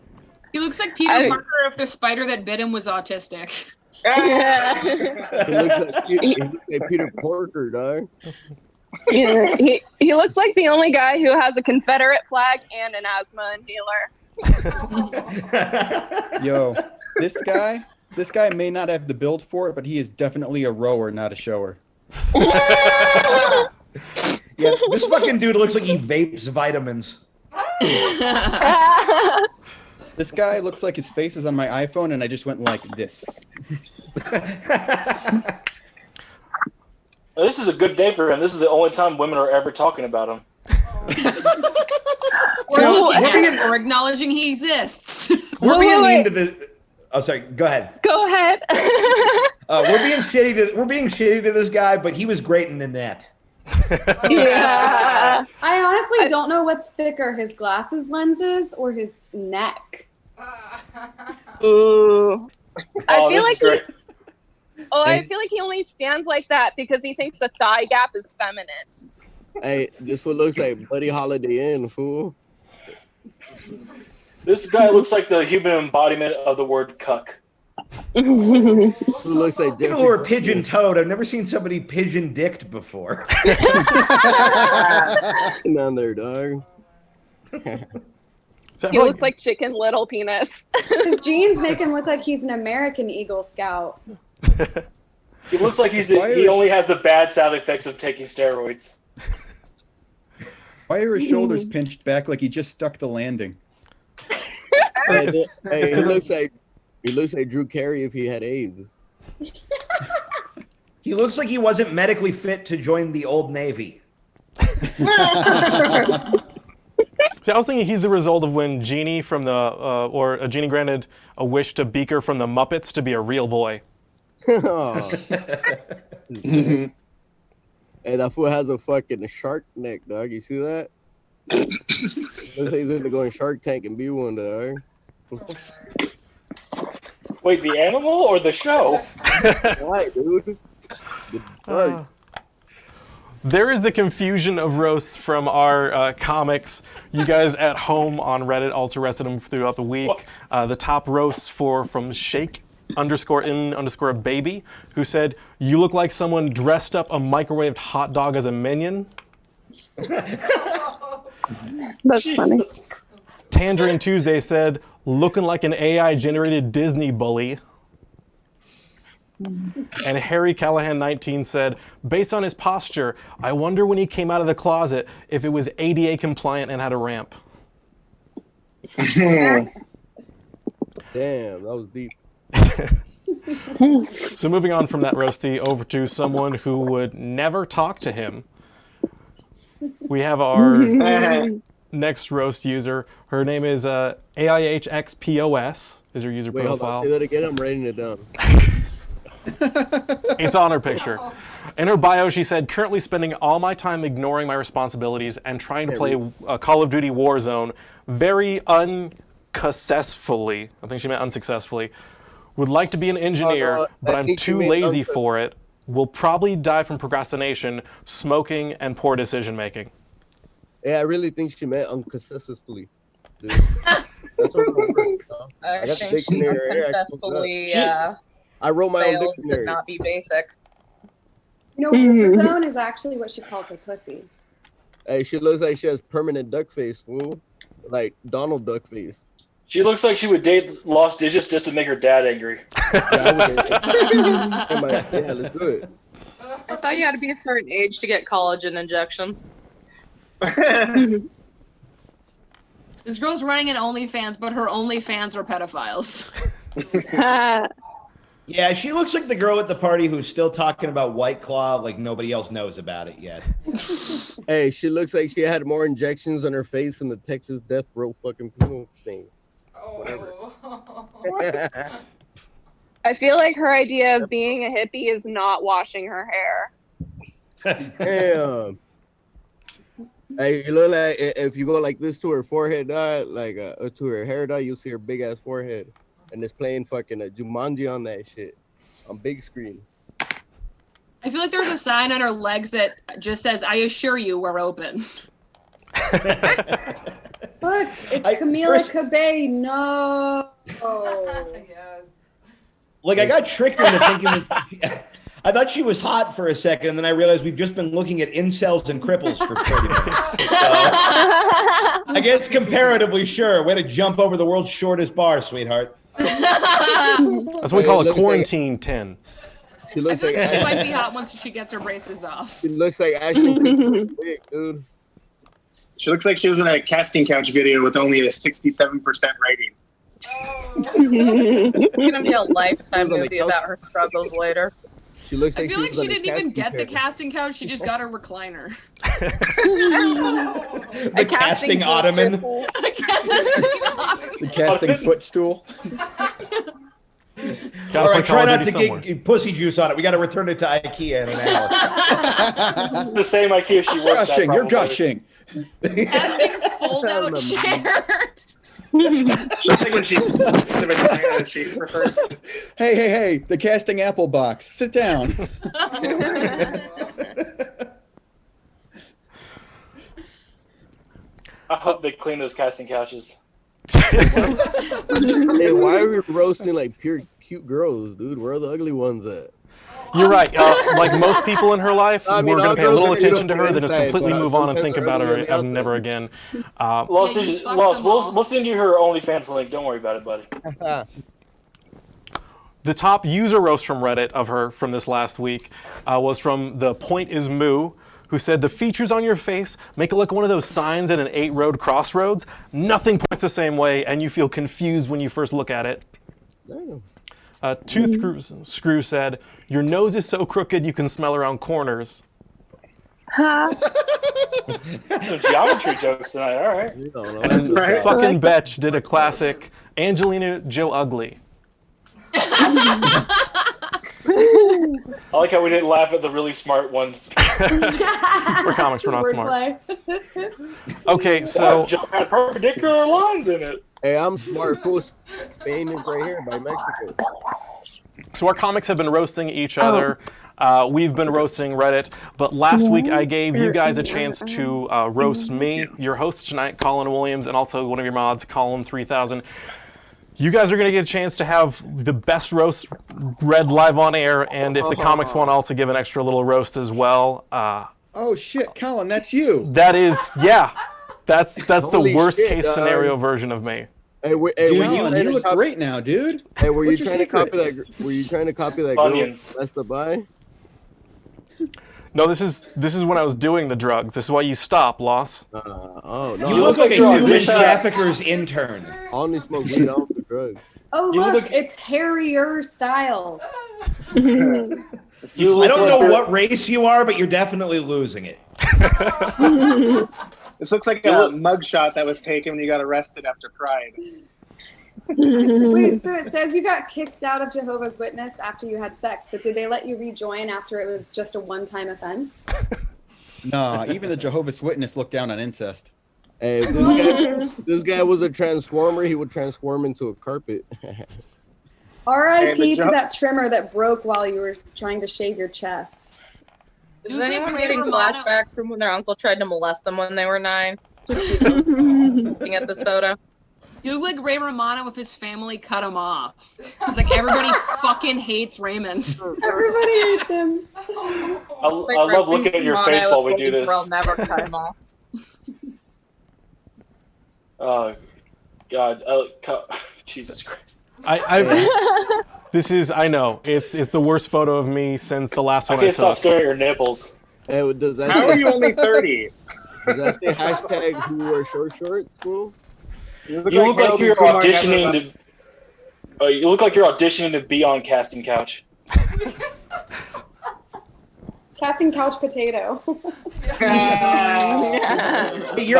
He looks like Peter Parker if the spider that bit him was autistic. He looks like Peter Parker, dog. He looks like the only guy who has a Confederate flag and an asthma inhaler. Yo, this guy may not have the build for it, but he is definitely a rower, not a shower. Yeah, this fucking dude looks like he vapes vitamins. This guy looks like his face is on my iPhone, and I just went like this. This is a good day for him. This is the only time women are ever talking about him. Or acknowledging he exists. We're being mean to the. Oh, sorry. Go ahead. Go ahead. We're being shitty to this guy, but he was great in the net. Yeah. I honestly don't know what's thicker, his glasses lenses or his neck. Ooh. I feel like great. I feel like he only stands like that because he thinks the thigh gap is feminine. Hey, this fool looks like Buddy Holiday Inn, fool. This guy looks like the human embodiment of the word cuck. Who looks like People who are pigeon-toed. I've never seen somebody pigeon-dicked before. Down there, dog. He looks like Chicken Little Penis. His jeans make him look like he's an American Eagle Scout. He looks like he only has the bad sound effects of taking steroids. Why are his shoulders pinched back like he just stuck the landing? He looks like Drew Carey if he had AIDS. He looks like he wasn't medically fit to join the Old Navy. See, I was thinking he's the result of when Genie from Genie granted a wish to Beaker from the Muppets to be a real boy. Hey, that fool has a fucking shark neck, dog. You see that? Looks like he's gonna go in Shark Tank and be one, dog. Wait, the animal or the show? Why, dude? The sharks. There is the confusion of roasts from our comics. You guys at home on Reddit also rested them throughout the week. The top roasts from Shake_in_baby, who said, "You look like someone dressed up a microwaved hot dog as a minion." That's funny. Tangerine Tuesday said, "Looking like an AI-generated Disney bully." And Harry Callahan 19 said, "Based on his posture, I wonder when he came out of the closet if it was ADA compliant and had a ramp." Damn, that was deep. So moving on from that roasty over to someone who would never talk to him. We have our next roast user. Her name is AIHXPOS is her user profile. Hold on. Say that again. I'm writing it down. It's on her picture. In her bio, she said, "Currently spending all my time ignoring my responsibilities and trying to play Call of Duty Warzone very unsuccessfully." I think she meant unsuccessfully. "Would like to be an engineer, but I'm too lazy for it. Will probably die from procrastination, smoking, and poor decision making." Yeah, I really think she meant unsuccessfully. That's what I think she unsuccessfully I wrote my own failed to dictionary. not be basic. You know, Warzone is actually what she calls her pussy. Hey, she looks like she has permanent duck face, fool. Like Donald Duck face. She looks like she would date Lost Digits just to make her dad angry. Yeah, let's do it. I thought you had to be a certain age to get collagen injections. This girl's running an OnlyFans, but her OnlyFans are pedophiles. Yeah, she looks like the girl at the party who's still talking about White Claw like nobody else knows about it yet. Hey, she looks like she had more injections on her face than the Texas death row fucking penal thing. Whatever. I feel like her idea of being a hippie is not washing her hair. Damn. Hey, you look like if you go like this to her forehead, like to her hair, you'll see her big ass forehead, and it's playing fucking Jumanji on that shit on big screen. I feel like there's a sign on her legs that just says, "I assure you, we're open." Look, it's Camila Cabello. No. Yes. Like, I got tricked into thinking I thought she was hot for a second, and then I realized we've just been looking at incels and cripples for 30 minutes. So, I guess comparatively, sure. Way to jump over the world's shortest bar, sweetheart. That's what we call a quarantine 10. She I looks feel like like she might be hot once she gets her braces off. She looks like Ashton Kutcher, dude. She looks like she was in a casting couch video with only a 67% rating. It's gonna be a Lifetime movie about her struggles later. She looks I like feel like was she on a didn't even casting get the couch. casting couch. She just got her recliner. The casting ottoman. The casting footstool. All right, try not to get pussy juice on it. We got to return it to IKEA in an hour. The same IKEA she works at. You're probably. gushing. Casting fold-out chair. I think when she prefers. Hey, the casting apple box. Sit down. I hope they clean those casting couches. Hey, why are we roasting like pure cute girls, dude? Where are the ugly ones at? You're right. Like most people in her life, I mean, we're going all to pay a little girls are attention to her, good then just inside, completely but move on and sometimes think they're about her ugly on the never outside. again. Lost, we'll send you her OnlyFans link. Don't worry about it, buddy. The top user roast from Reddit of her from this last week was from The Point Is Moo, who said, the features on your face make it like one of those signs at an 8-road crossroads. Nothing points the same way, and you feel confused when you first look at it. Tooth Screw said, your nose is so crooked you can smell around corners. Some geometry jokes tonight, all right. And fucking Betch did a classic Angelina Joe Ugly. I like how we didn't laugh at the really smart ones. We're comics, we're not smart. Okay, so Joe had perpendicular lines in it. Hey, I'm smart. Cool. Spain is right here by Mexico. So our comics have been roasting each other. We've been roasting Reddit, but last week I gave you guys a chance to roast me, your host tonight, Collin Williams, and also one of your mods, Collin 3000. You guys are going to get a chance to have the best roast read live on air, and if the comics want, I'll also give an extra little roast as well. Oh shit, Collin, that's you. That is, yeah, that's the Holy worst shit, case scenario version of me. Hey, Dude, Collin, you look great now, dude. Hey, were you What's your trying to secret? copy that? Were you trying to copy that Bunions. girl? That's the buy. No, this is when I was doing the drugs. This is why you stop, Loss. Oh no! You look like a you're on human this side. trafficker's intern. I only smoke weed. I don't do drugs. Oh, You look, look- it's Harrier Styles. You I don't know like what race you are, but you're definitely losing it. This looks like a mugshot that was taken when you got arrested after Pride. Wait, so it says you got kicked out of Jehovah's Witness after you had sex, but did they let you rejoin after it was just a one-time offense? No, even the Jehovah's Witness looked down on incest. Hey, if this guy was a transformer, he would transform into a carpet. R.I.P. Hey, to that trimmer that broke while you were trying to shave your chest. Is anyone getting flashbacks from when their uncle tried to molest them when they were 9? Just Looking at this photo. You look like Ray Romano if his family cut him off. It's like everybody fucking hates Raymond. everybody hates him. I love looking at your face while we do this. I'll never cut him off. Oh, God. Jesus Christ. I know, it's the worst photo of me since the last I one I can't stop took. staring at your nipples. Hey, does that How are you only 30? does that say hashtag who wear short shorts, bro? You look like you're auditioning to. You look like you're auditioning to be on Casting Couch. Casting couch potato. You're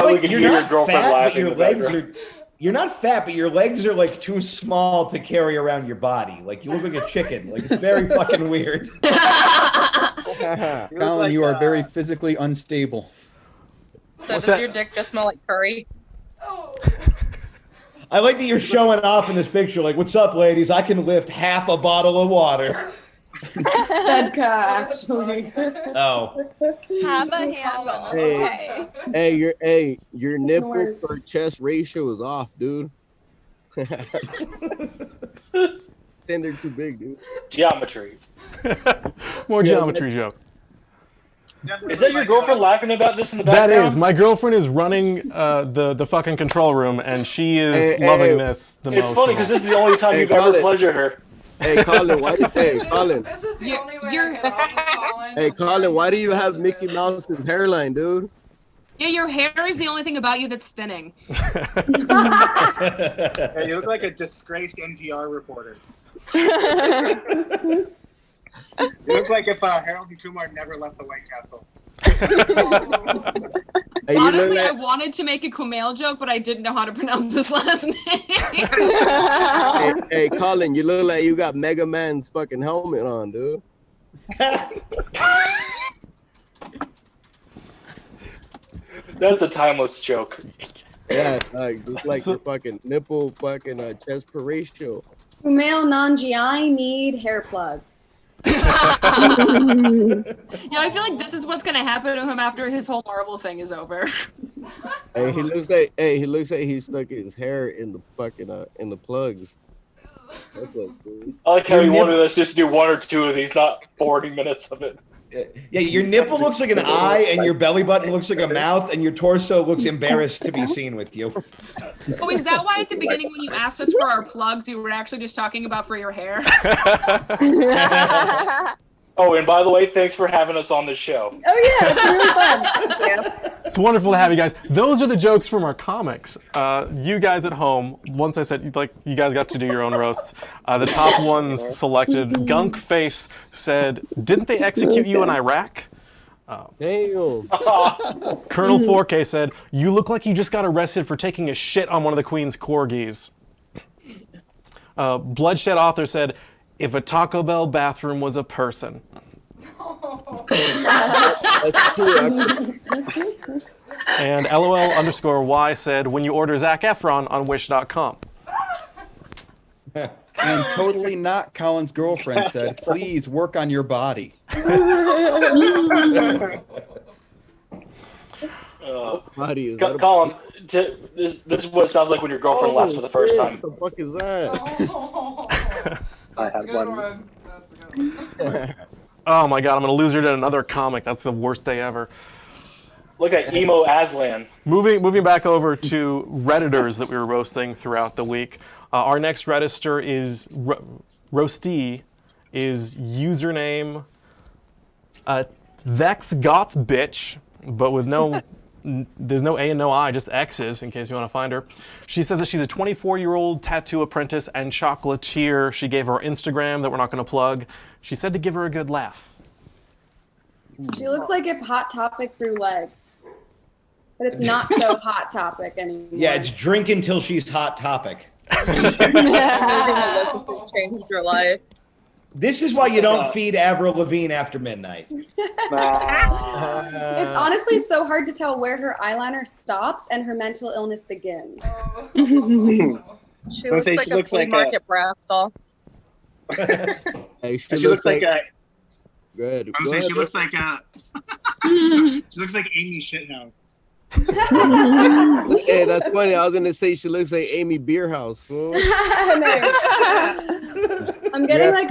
not fat, but your legs are. You're not fat, but your legs are like too small to carry around your body. Like you look like a chicken. Like it's very fucking weird. Collin, you are very physically unstable. So does your dick just smell like curry? I like that you're showing off in this picture. Like, what's up, ladies? I can lift half a bottle of water. Sedka, actually. Oh. Have a handle. Okay. Your nipple per chest ratio is off, dude. Saying they're too big, dude. Geometry. More geometry joke. Is that your girlfriend laughing about this in the background? That is. My girlfriend is running the fucking control room, and she is loving this the most. It's funny because this is the only time you've ever pleasured her. Hey, Collin, Collin. This is the only way I can help Collin. Hey, Collin, why do you have Mickey Mouse's hairline, dude? Yeah, your hair is the only thing about you that's thinning. Yeah, you look like a disgraced NPR reporter. You look like if Harold and Kumar never left the White Castle. Honestly, I wanted to make a Kumail joke, but I didn't know how to pronounce his last name. Hey, Collin, you look like you got Mega Man's fucking helmet on, dude. That's a timeless joke. Yeah, just like your fucking nipple fucking chest per ratio. Kumail Nanjiani need hair plugs. Yeah, I feel like this is what's gonna happen to him after his whole Marvel thing is over. Hey, he looks like he stuck his hair in the fucking in the plugs. That's what, dude. I like how he wanted us just to do one or two of these, not 40 minutes of it. Yeah, your nipple looks like an eye, and your belly button looks like a mouth, and your torso looks embarrassed to be seen with you. Oh, is that why at the beginning when you asked us for our plugs, you were actually just talking about for your hair? Oh, and by the way, thanks for having us on the show. Oh yeah, it's really fun. It's wonderful to have you guys. Those are the jokes from our comics. You guys at home, once I said, like, you guys got to do your own roasts. The top ones selected. Gunk Face said, "Didn't they execute you in Iraq?" Damn. Colonel 4K said, "You look like you just got arrested for taking a shit on one of the Queen's corgis." Bloodshed Author said, "If a Taco Bell bathroom was a person." And LOL_Y said, "When you order Zac Efron on Wish.com." And totally not Collin's girlfriend said, "Please work on your body." Collin, this is what it sounds like when your girlfriend laughs for the first time. What the fuck is that? I had one. Oh my god, I'm gonna lose her to another comic. That's the worst day ever. Look at Emo Aslan. Moving back over to Redditors that we were roasting throughout the week. Our next Reddister is roastee is username VexGotsBitch, but with there's no A and no I, just X's in case you want to find her. She says that she's a 24-year-old tattoo apprentice and chocolatier. She gave her Instagram that we're not going to plug. She said to give her a good laugh. She looks like if Hot Topic grew legs. But it's not so Hot Topic anymore. Yeah, it's drink until she's Hot Topic. Changed your life. This is why you don't feed Avril Lavigne after midnight. It's honestly so hard to tell where her eyeliner stops and her mental illness begins. She looks like a flea market brass doll. Hey, she looks like a. Good. I was saying she looks like a. She looks like Amy Shithouse. Hey, that's funny. I was gonna say she looks like Amy Beerhouse, fool. I'm getting like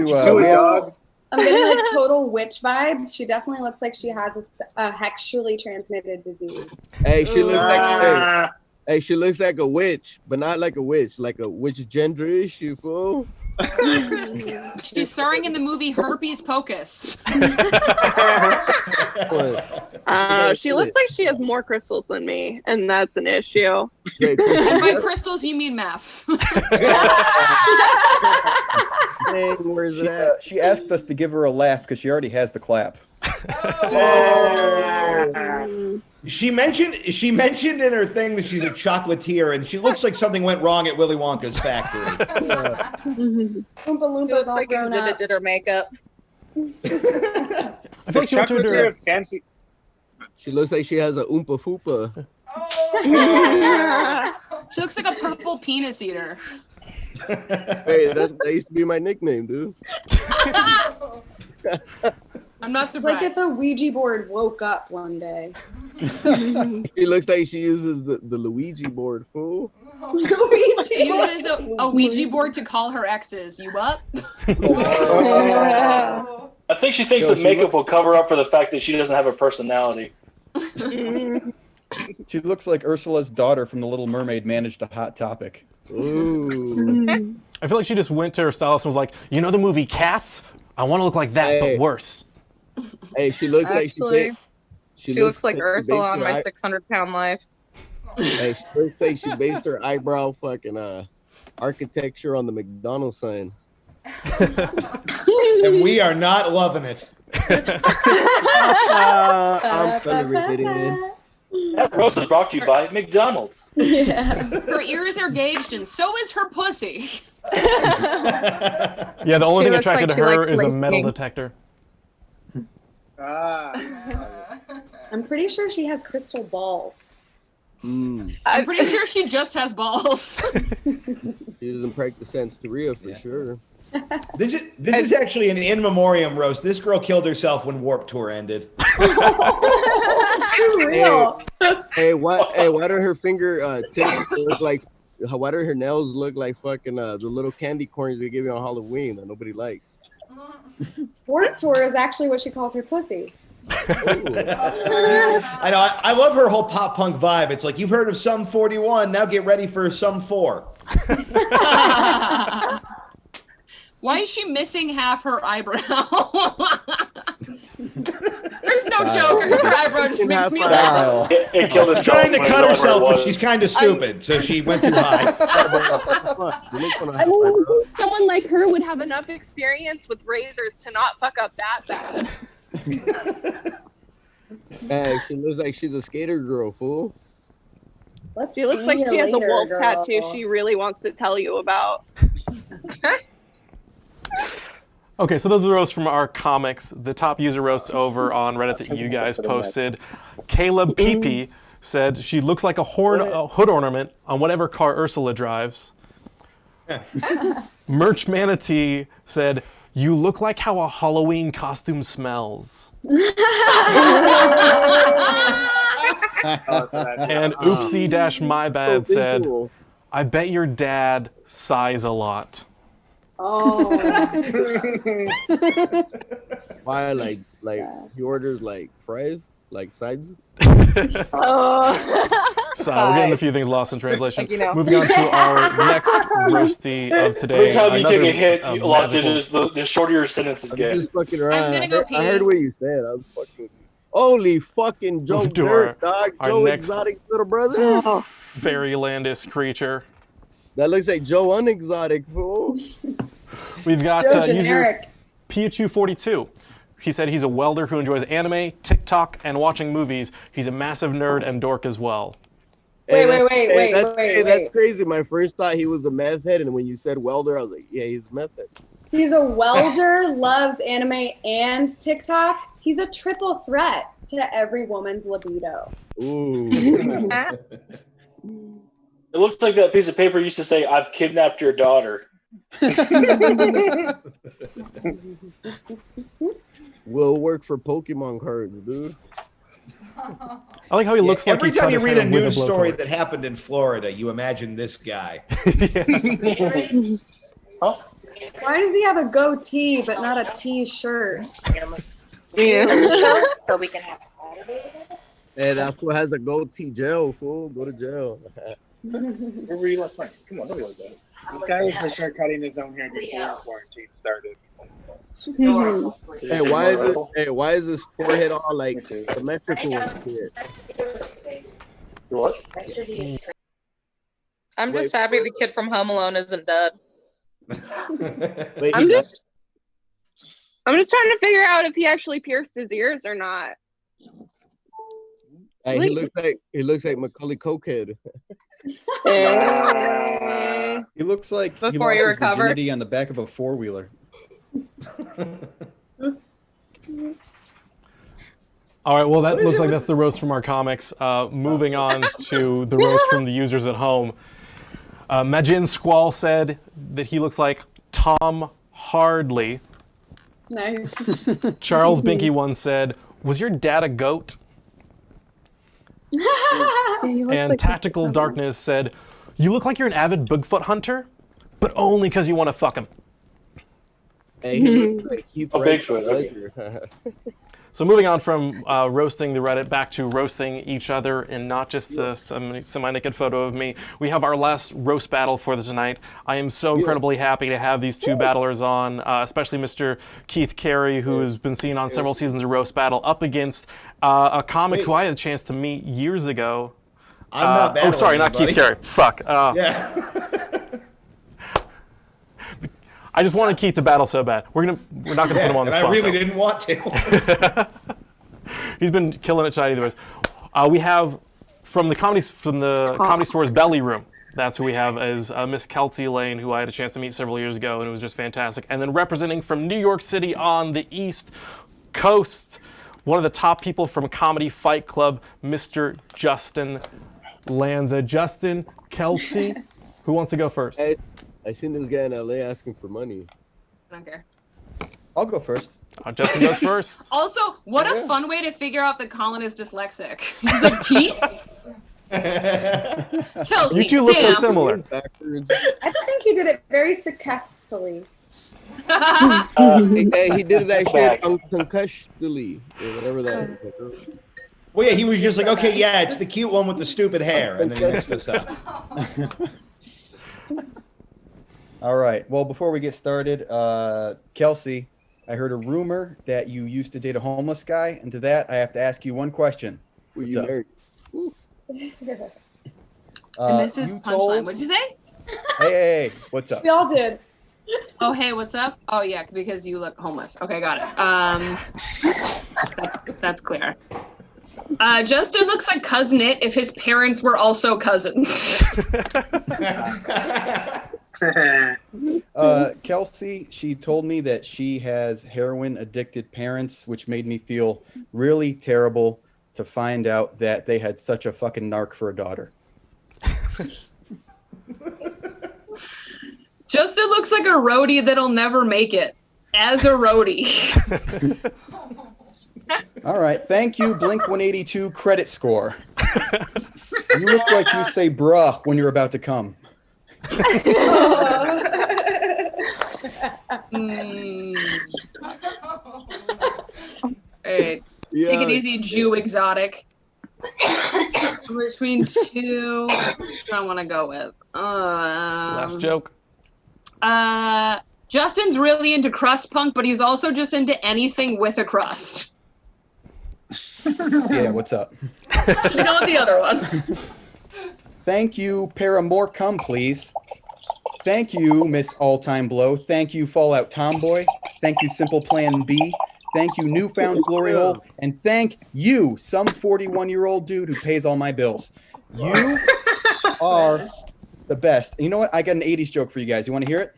total witch vibes. She definitely looks like she has a sexually transmitted disease. Hey, she looks like she looks like a witch, but not like a witch, like a witch gender issue, fool. She's starring in the movie Herpes Pocus. She looks like she has more crystals than me, and that's an issue. Great. And by crystals, you mean math. Dang, where's it at? She asked us to give her a laugh because she already has the clap. She mentioned in her thing that she's a chocolatier, and she looks like something went wrong at Willy Wonka's factory. Oompa She Loompas looks all like grown Exhibit up. did her makeup. I feel like she went to Chocolatier her. of fancy. She looks like she has a Oompa Foopa. She looks like a purple penis eater. Hey, that used to be my nickname, dude. I'm not It's surprised. like if a Ouija board woke up one day. She looks like she uses the Luigi board, fool. She uses a Ouija board to call her exes. You up? I think she thinks that makeup will cover up for the fact that she doesn't have a personality. She looks like Ursula's daughter from The Little Mermaid managed a Hot Topic. Ooh. I feel like she just went to her stylist and was like, you know the movie Cats? I want to look like that, but worse. Hey, she looks Actually, like she looks like she Ursula based on her my 600-pound life. Hey, she looks like she based her eyebrow fucking architecture on the McDonald's sign. And we are not loving it. I'm celebrating, man. That roast is brought to you by McDonald's. Yeah. Her ears are gauged, and so is her pussy. Yeah, the only She thing looks attracted like to she her likes is a lace metal king. detector. I'm pretty sure she has crystal balls. I'm pretty sure she just has balls. She doesn't practice Santeria for sure. This is actually an in memoriam roast. This girl killed herself when Warped Tour ended. Real. Hey, why do her finger tips look like? Why do her nails look like fucking the little candy corns they give you on Halloween that nobody likes? Warped Tour is actually what she calls her pussy. I know. I love her whole pop punk vibe. It's like, you've heard of Sum 41. Now get ready for Sum 4. Why is she missing half her eyebrow? There's no joke. Her eyebrow just makes me laugh. It killed itself. Trying to when cut it herself, but was. she's kind of stupid, so she went too high. I mean, someone like her would have enough experience with razors to not fuck up that bad. Hey, she looks like she's a skater girl, fool. She looks like she has a wolf tattoo she really wants to tell you about. Okay, so those are the roasts from our comics. The top user roast over on Reddit that you guys posted. Caleb Peepee said she looks like a hood ornament on whatever car Ursula drives. Merch Manatee said, you look like how a Halloween costume smells. And Oopsie My Bad said, I bet your dad sighs a lot. Oh. Why, like he orders like fries, like sides? So we're getting a few things lost in translation. Like, you know. Moving on to our next roasty of today. Every time you take a hit, Another, you lost magical- the shorter your sentences I'm get. just fucking around. gonna go I heard pee. what you said. I was fucking. Holy fucking Joe Move to Dirt, dog. our Joe next- Exotic little brother. Fairylandist creature. That looks like Joe Unexotic, fool. We've got Joe user Generic. Piachu42. He said he's a welder who enjoys anime, TikTok, and watching movies. He's a massive nerd and dork as well. Wait, That's wait. crazy. My first thought he was a meth head, and when you said welder, I was like, yeah, he's a meth head. He's a welder, loves anime and TikTok. He's a triple threat to every woman's libido. Ooh. It looks like that piece of paper used to say, I've kidnapped your daughter. Will work for Pokemon cards, dude. I like how he looks like Every he time cut you his read hair a with news story blowtorch. that happened in Florida, you imagine this guy. Huh? Why does he have a goatee but not a T-shirt? So we can have Hey, that's what has a goatee jail, fool. Go to jail. Where were you last night? Come on, don't be like that. This guy was for sure cutting his own hair before quarantine started. Why is this forehead all like symmetrical and shit? What? I'm just happy the kid from Home Alone isn't dead. I'm just trying to figure out if he actually pierced his ears or not. Hey, he looks like Macaulay Culkin. He looks like he Before lost he his recovered. virginity on the back of a 4-wheeler. All right, well, that looks like that's the roast from our comics. Moving on to the roast from the users at home. Majin Squall said that he looks like Tom Hardley. Nice. Charles Binky once said, "Was your dad a goat?" And Tactical Darkness said, "You look like you're an avid Bigfoot hunter, but only because you want to fuck him." Hey, he looks like Heath A Ledger. Bigfoot, So moving on from roasting the Reddit back to roasting each other and not just the semi-naked photo of me, we have our last roast battle for the tonight. I am so incredibly happy to have these two battlers on, especially Mr. Keith Carey, who has been seen on several seasons of Roast Battle, up against a comic who I had a chance to meet years ago. I'm not battling oh, sorry, not anybody. Keith Carey. Fuck. Yeah. I just wanted Keith to battle so bad. We're not gonna put him on the spot. I really though. didn't want to. He's been killing it tonight either ways. We have from the comedy store's Belly Room. That's who we have as Miss Kelsey Lane, who I had a chance to meet several years ago, and it was just fantastic. And then representing from New York City on the East Coast, one of the top people from Comedy Fight Club, Mr. Justin Lanza. Justin, Kelsey, who wants to go first? Hey, I seen this guy in LA asking for money. I don't care. I'll go first. Justin goes first. Also, what a fun way to figure out that Collin is dyslexic. He's like, Keith? Kelsey, You two look so damn. similar. I think he did it very successfully. Hey, he did that shit concussionally, or whatever that is. Well, yeah, he was just like, okay, yeah, it's the cute one with the stupid hair, and then he mixed this up. All right. Well, before we get started, Kelsey, I heard a rumor that you used to date a homeless guy, and to that, I have to ask you one question. What's up? And this is you punchline. told- What'd you say? Hey, what's up? We all did. Oh, hey, what's up? Oh, yeah, because you look homeless. Okay, got it. That's clear. Justin looks like Cousin It if his parents were also cousins. Kelsey, she told me that she has heroin addicted parents, which made me feel really terrible to find out that they had such a fucking narc for a daughter. Justin looks like a roadie that'll never make it as a roadie. All right. Thank you, Blink 182 credit score. You look like you say bruh when you're about to come. Alright. Yeah. Take it easy, Jew exotic. Between two, which I want to go with. Last joke. Justin's really into crust punk, but he's also just into anything with a crust. Yeah, what's up? Should we go with the other one? Thank you, Paramore Come Please. Thank you, Miss All Time Blow. Thank you, Fallout Tomboy. Thank you, Simple Plan B. Thank you, Newfound Glory Hole. And thank you, some 41-year-old dude who pays all my bills. You are the best. You know what? I got an 80s joke for you guys. You want to hear it?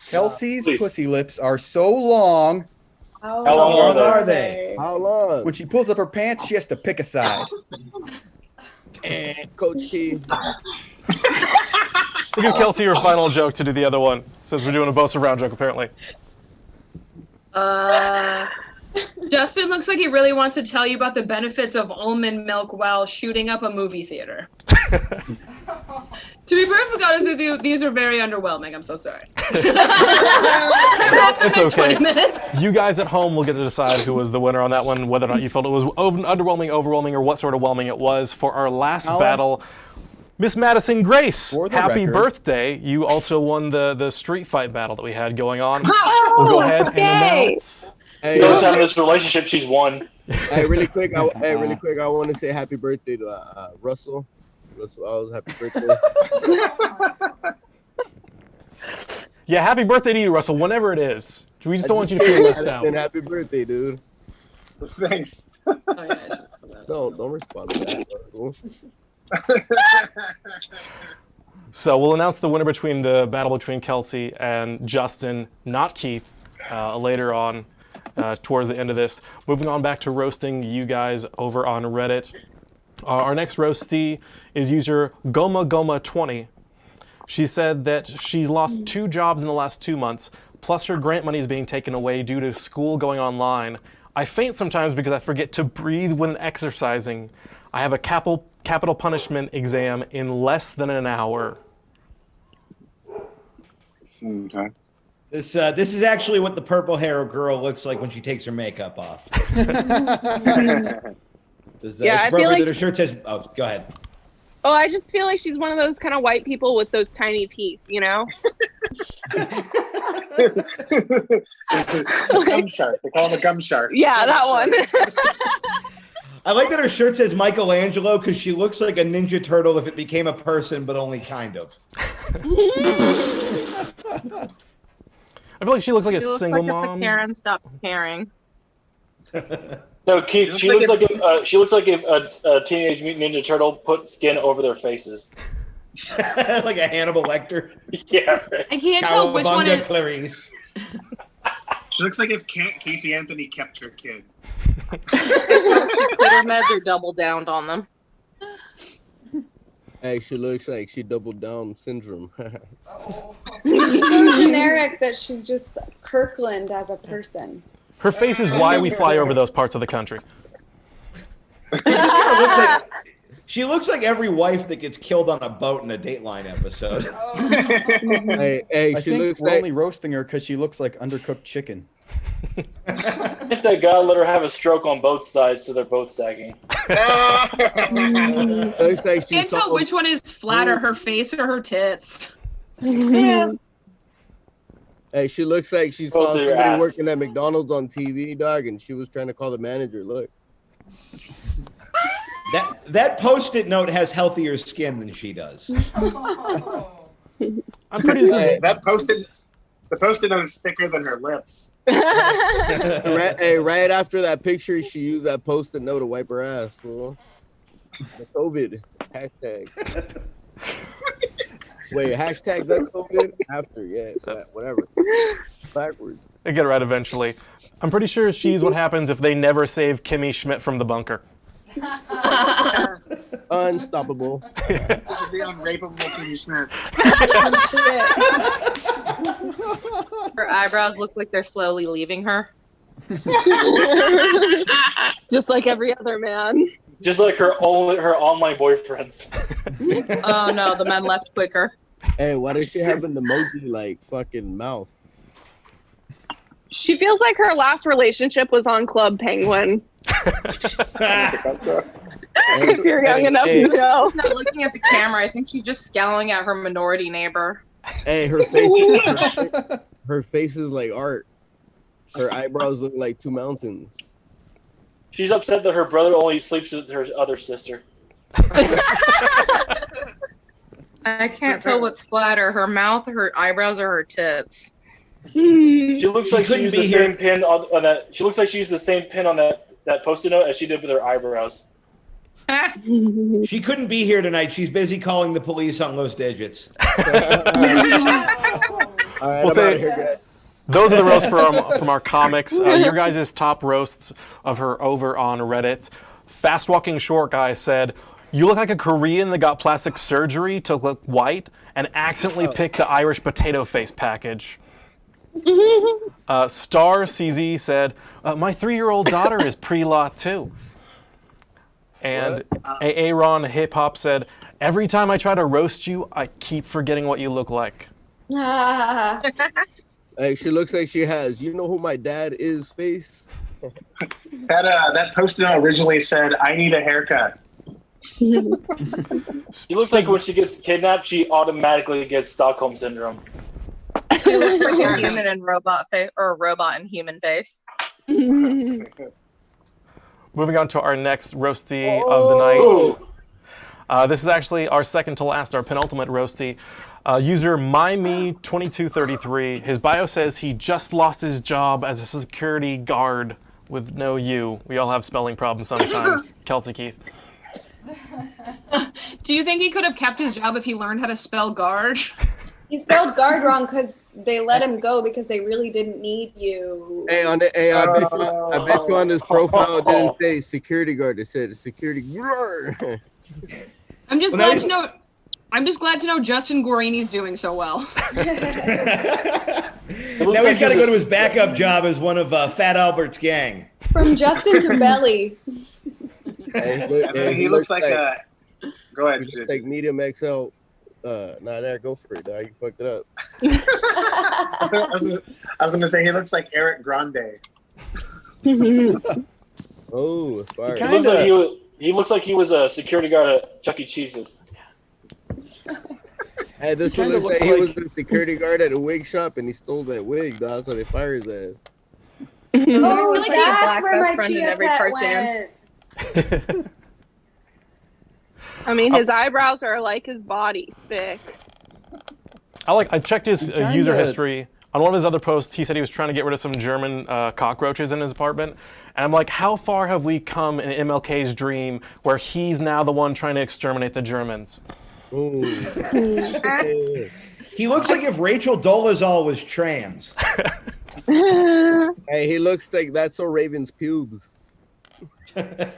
Kelsey's pussy lips are so long. How long are they? How long? When she pulls up her pants, she has to pick a side. Coach T. We'll give Kelsey your final joke to do the other one, since we're doing a boast around joke, apparently. Justin looks like he really wants to tell you about the benefits of almond milk while shooting up a movie theater. To be perfectly honest with you, these are very underwhelming. I'm so sorry. It's okay. You guys at home will get to decide who was the winner on that one, whether or not you felt it was underwhelming, overwhelming, or what sort of whelming it was. For our last battle, Miss Madison Grace, happy birthday. You also won the street fight battle that we had going on. We'll go ahead and announce. Hey, the only time in this relationship she's won. Hey, really quick, I want to say happy birthday to Russell. Russell Ells, happy birthday. Yeah, happy birthday to you, Russell, whenever it is. We just don't want you to feel left out. Happy birthday, dude. Thanks. No, don't respond to that. Russell. So we'll announce the winner between the battle between Kelsey and Justin, not Keith, later on towards the end of this. Moving on back to roasting you guys over on Reddit. Our next roastie is user GomaGoma20. She said that she's lost 2 jobs in the last 2 months, plus her grant money is being taken away due to school going online. I faint sometimes because I forget to breathe when exercising. I have a capital punishment exam in less than an hour. Okay. This is actually what the purple hair girl looks like when she takes her makeup off. It's I feel appropriate like- that her shirt says. Oh, go ahead. Oh, I just feel like she's one of those kind of white people with those tiny teeth, you know? Gum shark. They call him a gum shark. Yeah, that one. I like that her shirt says Michelangelo because she looks like a Ninja Turtle if it became a person, but only kind of. I feel like she looks like a She looks single like mom. if the Karen stopped caring. No, Keith. She looks like if a Teenage Mutant Ninja Turtle put skin over their faces. Like a Hannibal Lecter. Yeah. Right. I can't tell which one Cowabunga is. Clarice. She looks like if Casey Anthony kept her kid. She quit her meds or doubled down on them. Hey, she looks like she doubled down syndrome. She's so generic that she's just Kirkland as a person. Her face is why we fly over those parts of the country. She looks like every wife that gets killed on a boat in a Dateline episode. Hey, I she think looks we're like only roasting her because she looks like undercooked chicken. Guess that guy let her have a stroke on both sides, so they're both sagging. looks like Can't tell which one is flatter, her face or her tits. Hey, she looks like she Both saw of your somebody ass. working at McDonald's on TV, dog, and she was trying to call the manager. Look. That Post-it note has healthier skin than she does. I'm pretty sure. The Post-it note is thicker than her lips. Right after that picture, she used that Post-it note to wipe her ass. Bro. The COVID hashtag. Wait, hashtag the COVID after? Yeah, whatever. Backwards. They get it right eventually. I'm pretty sure she's what happens if they never save Kimmy Schmidt from the bunker. Unstoppable. It should be unrapeable Kimmy Schmidt. Her eyebrows look like they're slowly leaving her. Just like every other man. Just like her online boyfriends. Oh no, the men left quicker. Hey, why does she have an emoji like fucking mouth? She feels like her last relationship was on Club Penguin. If you're young enough to know. She's not looking at the camera. I think she's just scowling at her minority neighbor. Hey, her face is like art. Her eyebrows look like 2 mountains. She's upset that her brother only sleeps with her other sister. I can't tell what's flatter, her mouth, her eyebrows, or her tits. She looks like she couldn't used be the here. same pin on that. She looks like she used the same pin on that Post-it note as she did with her eyebrows. She couldn't be here tonight. She's busy calling the police on loose digits. All right, We'll I'm outta say here, guys. those are the roasts from our comics. Your guys' top roasts of her over on Reddit. Fast Walking Short Guy said, "You look like a Korean that got plastic surgery to look white and accidentally picked the Irish potato face package." Star CZ said, "My 3-year-old daughter is pre-law too." And Aaron Hip Hop said, "Every time I try to roast you, I keep forgetting what you look like." Hey, she looks like she has. You know who my dad is? Face. That Post-it note originally said, "I need a haircut." She looks like when she gets kidnapped, she automatically gets Stockholm syndrome. She looks like a human and robot face, or a robot and human face. Moving on to our next roastie of the night. This is actually our second to last, our penultimate roasty. User MyMe2233. His bio says he just lost his job as a security guard with no U. We all have spelling problems sometimes. Kelsey Keith. Do you think he could have kept his job if he learned how to spell guard? He spelled guard wrong because they let him go because they really didn't need you. Hey, I bet you on his profile it didn't say security guard. It said security guard. I'm just glad to know. I'm just glad to know Justin Guarini's doing so well. Now he's got to go to his backup job as one of Fat Albert's gang. From Justin to Belly. He looks like a. Go ahead. He looks like medium XL. There, go for it, dog. You fucked it up. I was gonna say he looks like Eric Grande. Oh, it's fire. He looks like he was a security guard at Chuck E. Cheese's. Hey, this one looks like he was a security guard at a wig shop and he stole that wig, dog, so they fired his ass. Oh, like that's where my friend in chia every pet cartoon. went. I mean, his eyebrows are like his body, thick. I checked his user history. On one of his other posts, he said he was trying to get rid of some German cockroaches in his apartment. And I'm like, how far have we come in MLK's dream where he's now the one trying to exterminate the Germans? He looks like if Rachel Dolezal was trans. Hey, he looks like that's so Raven's pubes.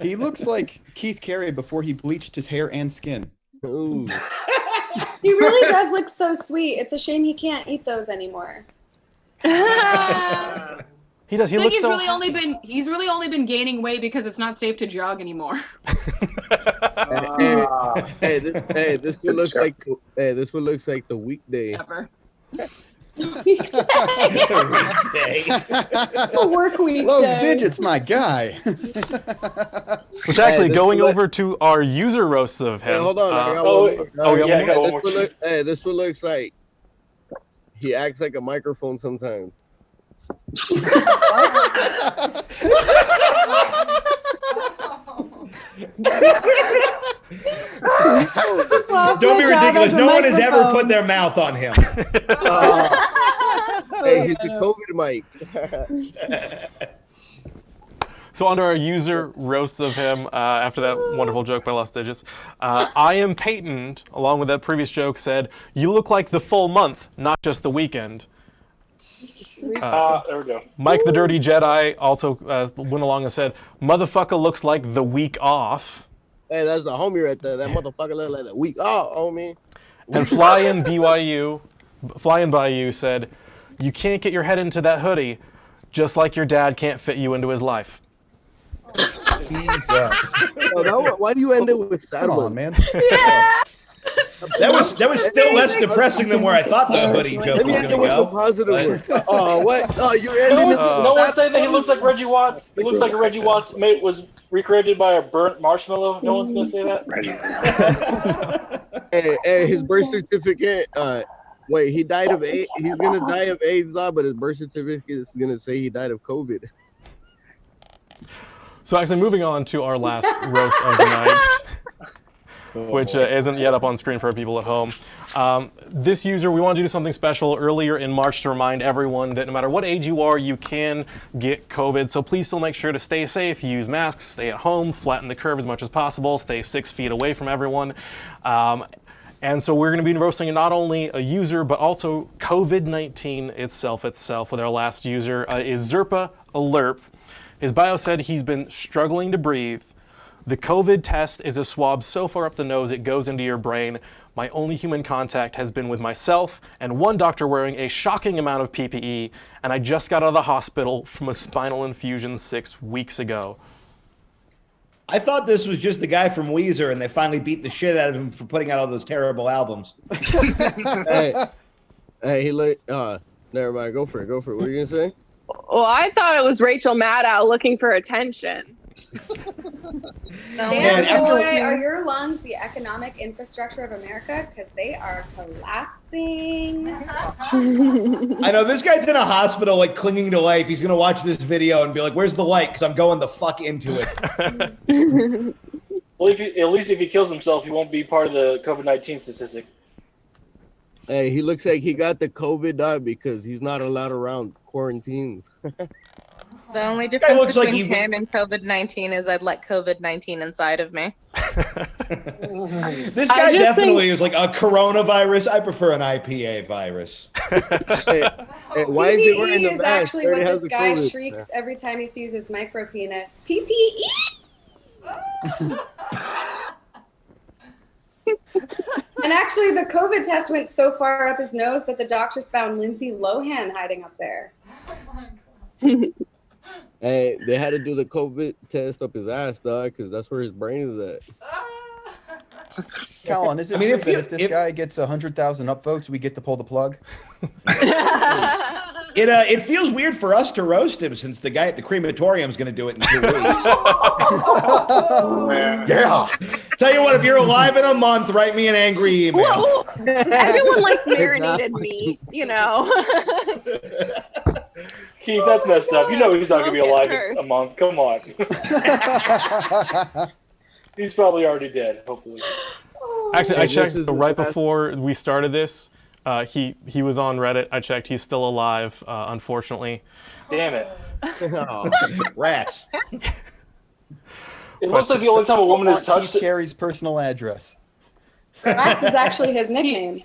He looks like Keith Carey before he bleached his hair and skin. Ooh. He really does look so sweet. It's a shame he can't eat those anymore. He does. He looks he's so. He's really only been gaining weight because it's not safe to jog anymore. This one looks like the weekday. Ever. A work week. Those digits, my guy. Which actually, going over to our user roasts of him. Hey, hold on. I got one more. This one looks like he acts like a microphone sometimes. Don't be ridiculous. No one has ever put their mouth on him. Hey, he's a COVID mic. So under our user roast of him, after that wonderful joke by Lost Digits, I Am Peyton, along with that previous joke, said, "You look like the full month, not just the weekend." There we go. Mike the Dirty Jedi also went along and said, "Motherfucker looks like the week off." Hey, that's the homie right there. That motherfucker look like the week off, homie. And Flyin' by you said, "You can't get your head into that hoodie, just like your dad can't fit you into his life." Jesus. Why do you end it with that one, man? Yeah. That was still less depressing than where I thought the hoodie joke was going to go. Positive. Oh, what? Oh, you're ending this. No one's saying that he looks like Reggie Watts. He looks like a Reggie Watts mate was recreated by a burnt marshmallow. No one's gonna say that. Hey, his birth certificate. Wait, he died of AIDS. He's gonna die of AIDS now, but his birth certificate is gonna say he died of COVID. So actually, moving on to our last roast of the night, which isn't yet up on screen for people at home. This user, we want to do something special earlier in March to remind everyone that no matter what age you are, you can get COVID. So please still make sure to stay safe, use masks, stay at home, flatten the curve as much as possible, stay 6 feet away from everyone. And so we're going to be roasting not only a user, but also COVID-19 itself with our last user, is Zerpa Alerp. His bio said he's been struggling to breathe. The COVID test is a swab so far up the nose it goes into your brain. My only human contact has been with myself and one doctor wearing a shocking amount of PPE, and I just got out of the hospital from a spinal infusion 6 weeks ago. I thought this was just the guy from Weezer, and they finally beat the shit out of him for putting out all those terrible albums. Hey, he never mind. Go for it. What are you gonna say? Well, I thought it was Rachel Maddow looking for attention. Damn, boy, are your lungs the economic infrastructure of America? Because they are collapsing. I know, this guy's in a hospital, like, clinging to life. He's going to watch this video and be like, where's the light? Because I'm going the fuck into it. Well, Well, at least if he kills himself, he won't be part of the COVID-19 statistic. Hey, he looks like he got the COVID because he's not allowed around quarantine. The only difference looks like between him and COVID-19 is I'd let COVID-19 inside of me. This guy definitely is like a coronavirus. I prefer an IPA virus. Hey, why is he wearing the PPE is mask? actually what Already has this the guy COVID. shrieks every time he sees his micro penis. PPE. And actually, the COVID test went so far up his nose that the doctors found Lindsay Lohan hiding up there. Hey, they had to do the COVID test up his ass, dog, because that's where his brain is at. Collin, is it true that if this guy gets 100,000 upvotes, we get to pull the plug? It feels weird for us to roast him since the guy at the crematorium is going to do it in 2 weeks. Yeah. Tell you what, if you're alive in a month, write me an angry email. Whoa. Everyone likes marinated meat, you know. Keith, that's messed up. You know he's not going to be alive in a month. Come on. He's probably already dead, hopefully. Actually, I checked right before we started this. He was on Reddit. I checked. He's still alive, unfortunately. Damn it. Oh, rats. It looks like the only time a woman has touched it. Carey's personal address. Rats is actually his nickname.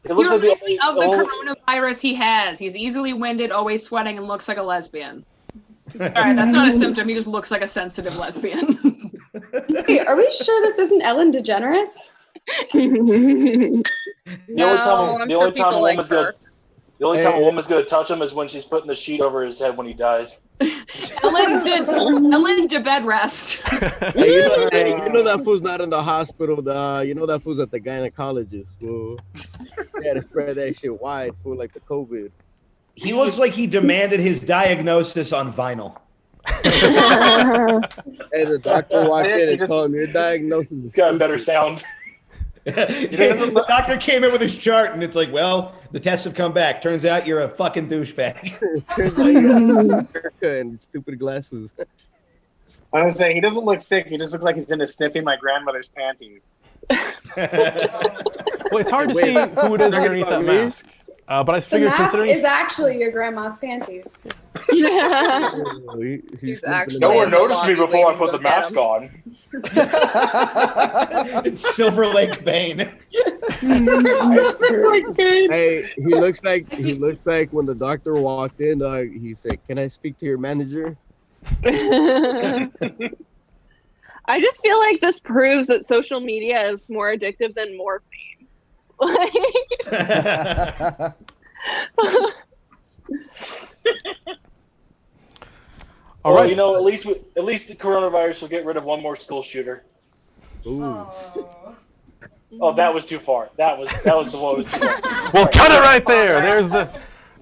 It looks like of the coronavirus he has. He's easily winded, always sweating, and looks like a lesbian. All right, that's not a symptom. He just looks like a sensitive lesbian. Hey, are we sure this isn't Ellen DeGeneres? The only time a woman's gonna touch him is when she's putting the sheet over his head when he dies. Ellen to bed rest. Hey, you know that fool's not in the hospital, you know that fool's at the gynecologist, fool. They had to spread that shit wide, fool, like the COVID. He looks like he demanded his diagnosis on vinyl. Hey, the doctor walked in and told him your diagnosis is got a better sound. The doctor came in with his chart, and it's like, well, the tests have come back. Turns out you're a fucking douchebag. Turns out you got America and stupid glasses. I was saying, he doesn't look sick. He just looks like he's into sniffing my grandmother's panties. Well, it's hard to see who it is underneath that mask. But I The figured, mask considering is actually your grandma's panties. He's actually No one noticed me before I put the mask on. It's Silver Lake Bane. Hey, he looks like when the doctor walked in, he said, "Can I speak to your manager?" I just feel like this proves that social media is more addictive than morphine. Like, all Well, right. you know, at least the coronavirus will get rid of one more school shooter. Ooh. Oh, that was too far. That was the one that was too far. Well, cut it right there.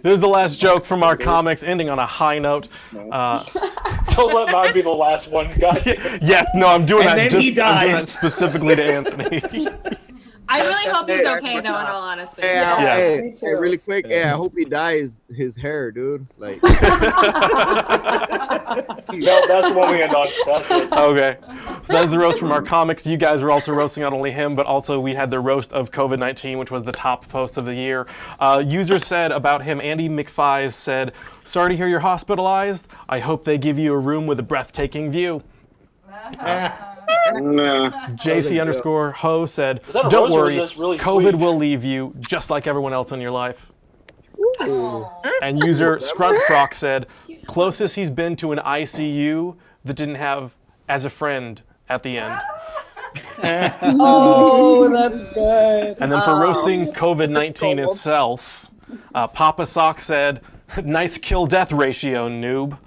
There's the last joke from our comics, ending on a high note. Don't let mine be the last one. God. Yes, no, I'm doing And that. then he I'm doing dies. that specifically to Anthony. I really hope he's okay, though, in all honesty. Hey, Yes. Me too. hey, really quick. Yeah, I hope he dyes his hair, dude. Like, No, that's the one we end on. That's it. Okay. So that is the roast from our comics. You guys were also roasting not only him, but also we had the roast of COVID-19, which was the top post of the year. User said about him, Andy McFies said, "Sorry to hear you're hospitalized. I hope they give you a room with a breathtaking view." JC_Ho said, Was that a "Don't roast or worry, was this really COVID sweet?" will leave you just like everyone else in your life." And user Scruntfrock said, "Closest he's been to an ICU that didn't have as a friend at the end." Oh, that's good. And then for roasting COVID-19 itself, Papa Sock said, "Nice kill-death ratio, noob."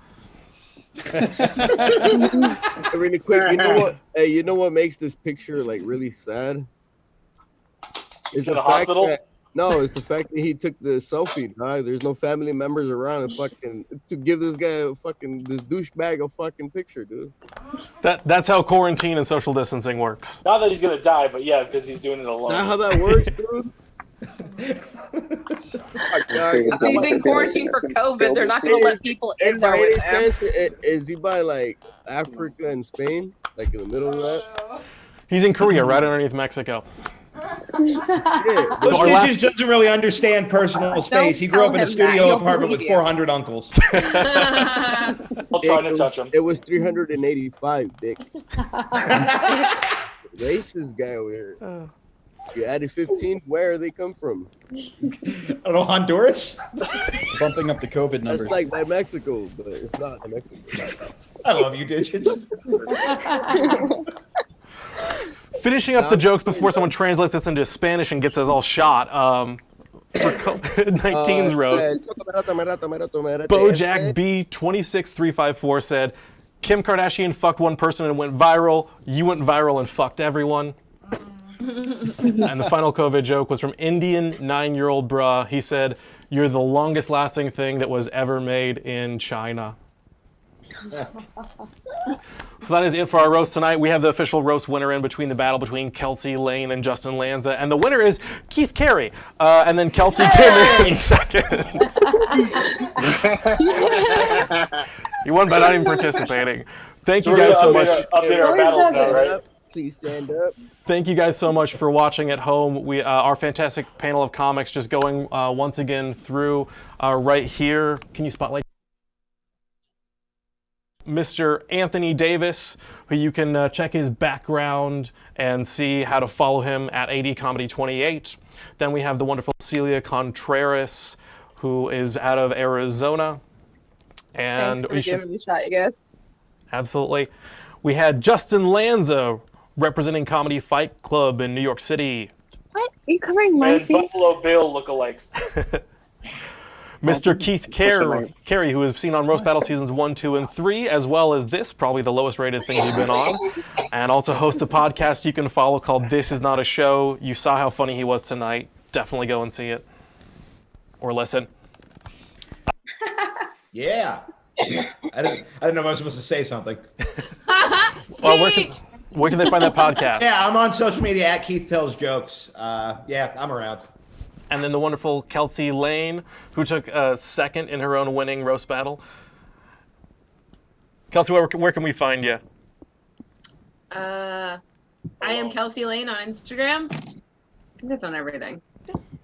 really quick. You know what? Hey, you know what makes this picture like really sad? It's In a hospital? It's the fact that he took the selfie, dog. There's no family members around to give this guy this douchebag a fucking picture, dude. That's how quarantine and social distancing works. Not that he's gonna die, but yeah, because he's doing it alone. Not how that works, dude. If he's in quarantine for COVID, they're not going to let people in there with him. Is he by like Africa and Spain, like in the middle of that? He's in Korea, right underneath Mexico. So Bush doesn't really understand personal space. He grew up in a studio apartment with 400 uncles. I'll try to touch him. It was 385, Dick. Racist guy over here. You added 15. Where they come from? I don't know, Honduras? Bumping up the COVID numbers. It's like by Mexico, but it's not in Mexico. I love you, Digits. Finishing up the jokes before someone translates this into Spanish and gets us all shot. For COVID-19's roast, Bojack B26354 said, Kim Kardashian fucked one person and went viral. You went viral and fucked everyone. And the final COVID joke was from Indian 9-year-old bruh. He said, you're the longest lasting thing that was ever made in China. So that is it for our roast tonight. We have the official roast winner in between the battle between Kelsey, Lane, and Justin Lanza. And the winner is Keith Carey. And then Kelsey came in second. He won by not even participating. Thank you guys so much. Update our battles now, right? Please stand up. Thank you guys so much for watching at home. We our fantastic panel of comics just going once again through right here. Can you spotlight Mr. Anthony Davis, who you can check his background and see how to follow him at ADComedy28. Then we have the wonderful Celia Contreras, who is out of Arizona. And Thanks for giving me a shot, you guys. Absolutely. We had Justin Lanza representing Comedy Fight Club in New York City. What? Are you covering my And face? Buffalo Bill lookalikes. Mr. Keith Carey, who is seen on Roast Battle Seasons 1, 2, and 3, as well as this, probably the lowest rated thing you've been on, and also hosts a podcast you can follow called This Is Not a Show. You saw how funny he was tonight. Definitely go and see it. Or listen. Yeah. I didn't know if I was supposed to say something. Well, where can they find that podcast? Yeah, I'm on social media at Keith Tells Jokes. Yeah, I'm around. And then the wonderful Kelsey Lane, who took second in her own winning roast battle. Kelsey, where can we find you? I am Kelsey Lane on Instagram. I think that's on everything.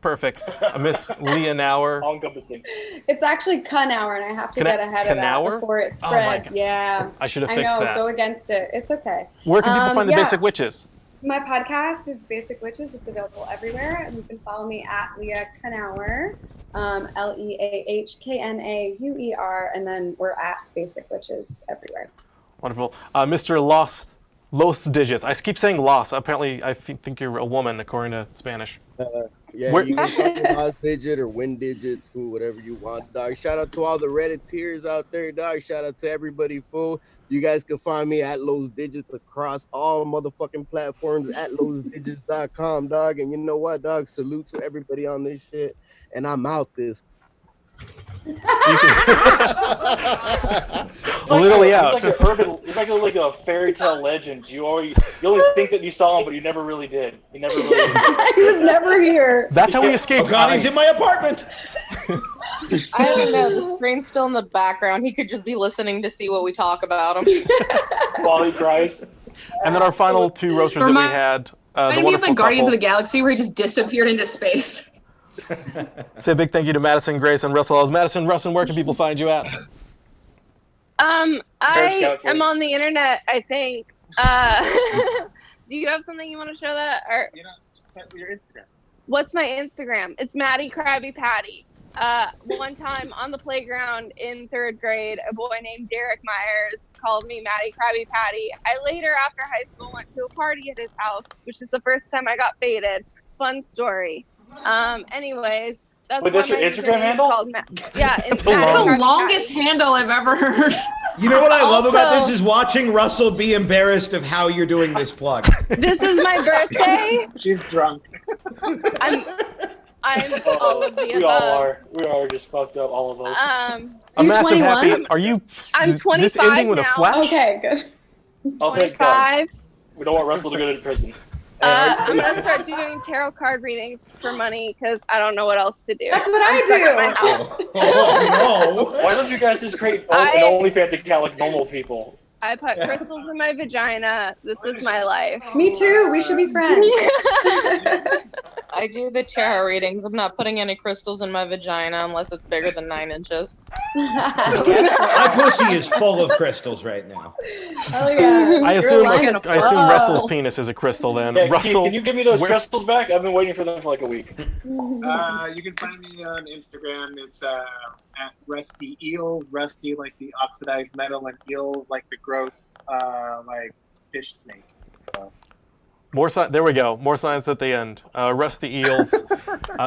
Perfect. Miss Leah Knauer. All encompassing. It's actually Knauer, and I have to get ahead of that before it spreads. Yeah. I should have fixed that. Go against it. It's okay. Where can people find the Basic Witches? My podcast is Basic Witches. It's available everywhere. And you can follow me at Leah Knauer, LeahKnauer, and then we're at Basic Witches everywhere. Wonderful. Mr. Los Digits. I keep saying Los. Apparently, I think you're a woman, according to Spanish. Yeah, you can call me Los Digit or Win Digits, fool, whatever you want, dog. Shout out to all the Redditeers out there, dog. Shout out to everybody, fool. You guys can find me at Los Digits across all motherfucking platforms at losdigits.com, dog. And you know what, dog? Salute to everybody on this shit. And I'm out this. Literally out. It's like a fairy tale legend. You only think that you saw him, but you never really did. You never really did. He was never here. That's how he escapes. Oh God, he's in my apartment. I don't know. The screen's still in the background. He could just be listening to see what we talk about him. While he cries. And then our final two roasters that we had. I mean, like Guardians of the Galaxy, where he just disappeared into space. Say a big thank you to Madison, Grace, and Russell Ells. Madison, where can people find you at? I am on the internet, I think. Do you have something you want to show that? Or your Instagram. What's my Instagram? It's Maddie Krabby Patty. One time on the playground in 3rd grade, a boy named Derek Myers called me Maddie Krabby Patty. I later, after high school, went to a party at his house, which is the first time I got faded. Fun story. Anyways, that's your Instagram handle? Yeah, it's the longest handle I've ever heard. You know what I love about this is watching Russell be embarrassed of how you're doing this plug. This is my birthday. She's drunk. I'm all of the We all are. We are just fucked up, all of us. A massive happy. Are you? I'm 25 this ending with now. a flash? Okay, good. Oh, thank God. We don't want Russell to go to prison. I'm gonna start doing tarot card readings for money because I don't know what else to do. That's what I'm I stuck do. at my house. Oh Why don't you guys just create an OnlyFans account like normal people? I put crystals in my vagina. This is my life. Me too. We should be friends. I do the tarot readings. I'm not putting any crystals in my vagina unless it's bigger than 9 inches. My pussy is full of crystals right now. Oh yeah. I assume Russell's penis is a crystal then. Yeah, Russell, can you give me those crystals back? I've been waiting for them for like a week. You can find me on Instagram. It's at Rusty Eels. Rusty like the oxidized metal, and eels like the gross like fish snake. So. there we go. More science at the end. Rusty Eels.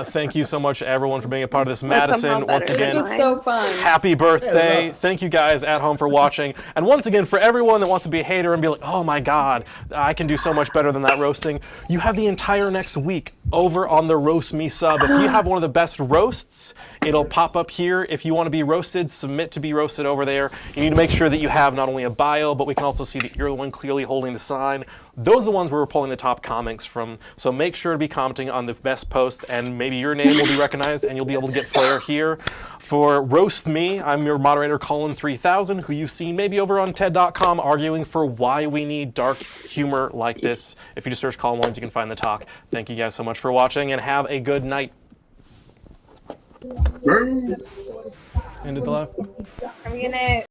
Thank you so much, everyone, for being a part of this. Madison, once again, this was so fun. happy birthday. Thank you guys at home for watching. And once again, for everyone that wants to be a hater and be like, oh my God, I can do so much better than that roasting, you have the entire next week over on the RoastMe sub. If you have one of the best roasts, it'll pop up here. If you want to be roasted, submit to be roasted over there. You need to make sure that you have not only a bio, but we can also see that you're the one clearly holding the sign. Those are the ones where we're pulling the top comments from. So make sure to be commenting on the best post, and maybe your name will be recognized and you'll be able to get flair here. For Roast Me, I'm your moderator, Collin 3000, who you've seen maybe over on TED.com arguing for why we need dark humor like this. If you just search Collin Williams, you can find the talk. Thank you guys so much for watching, and have a good night. Ended the live. I'm gonna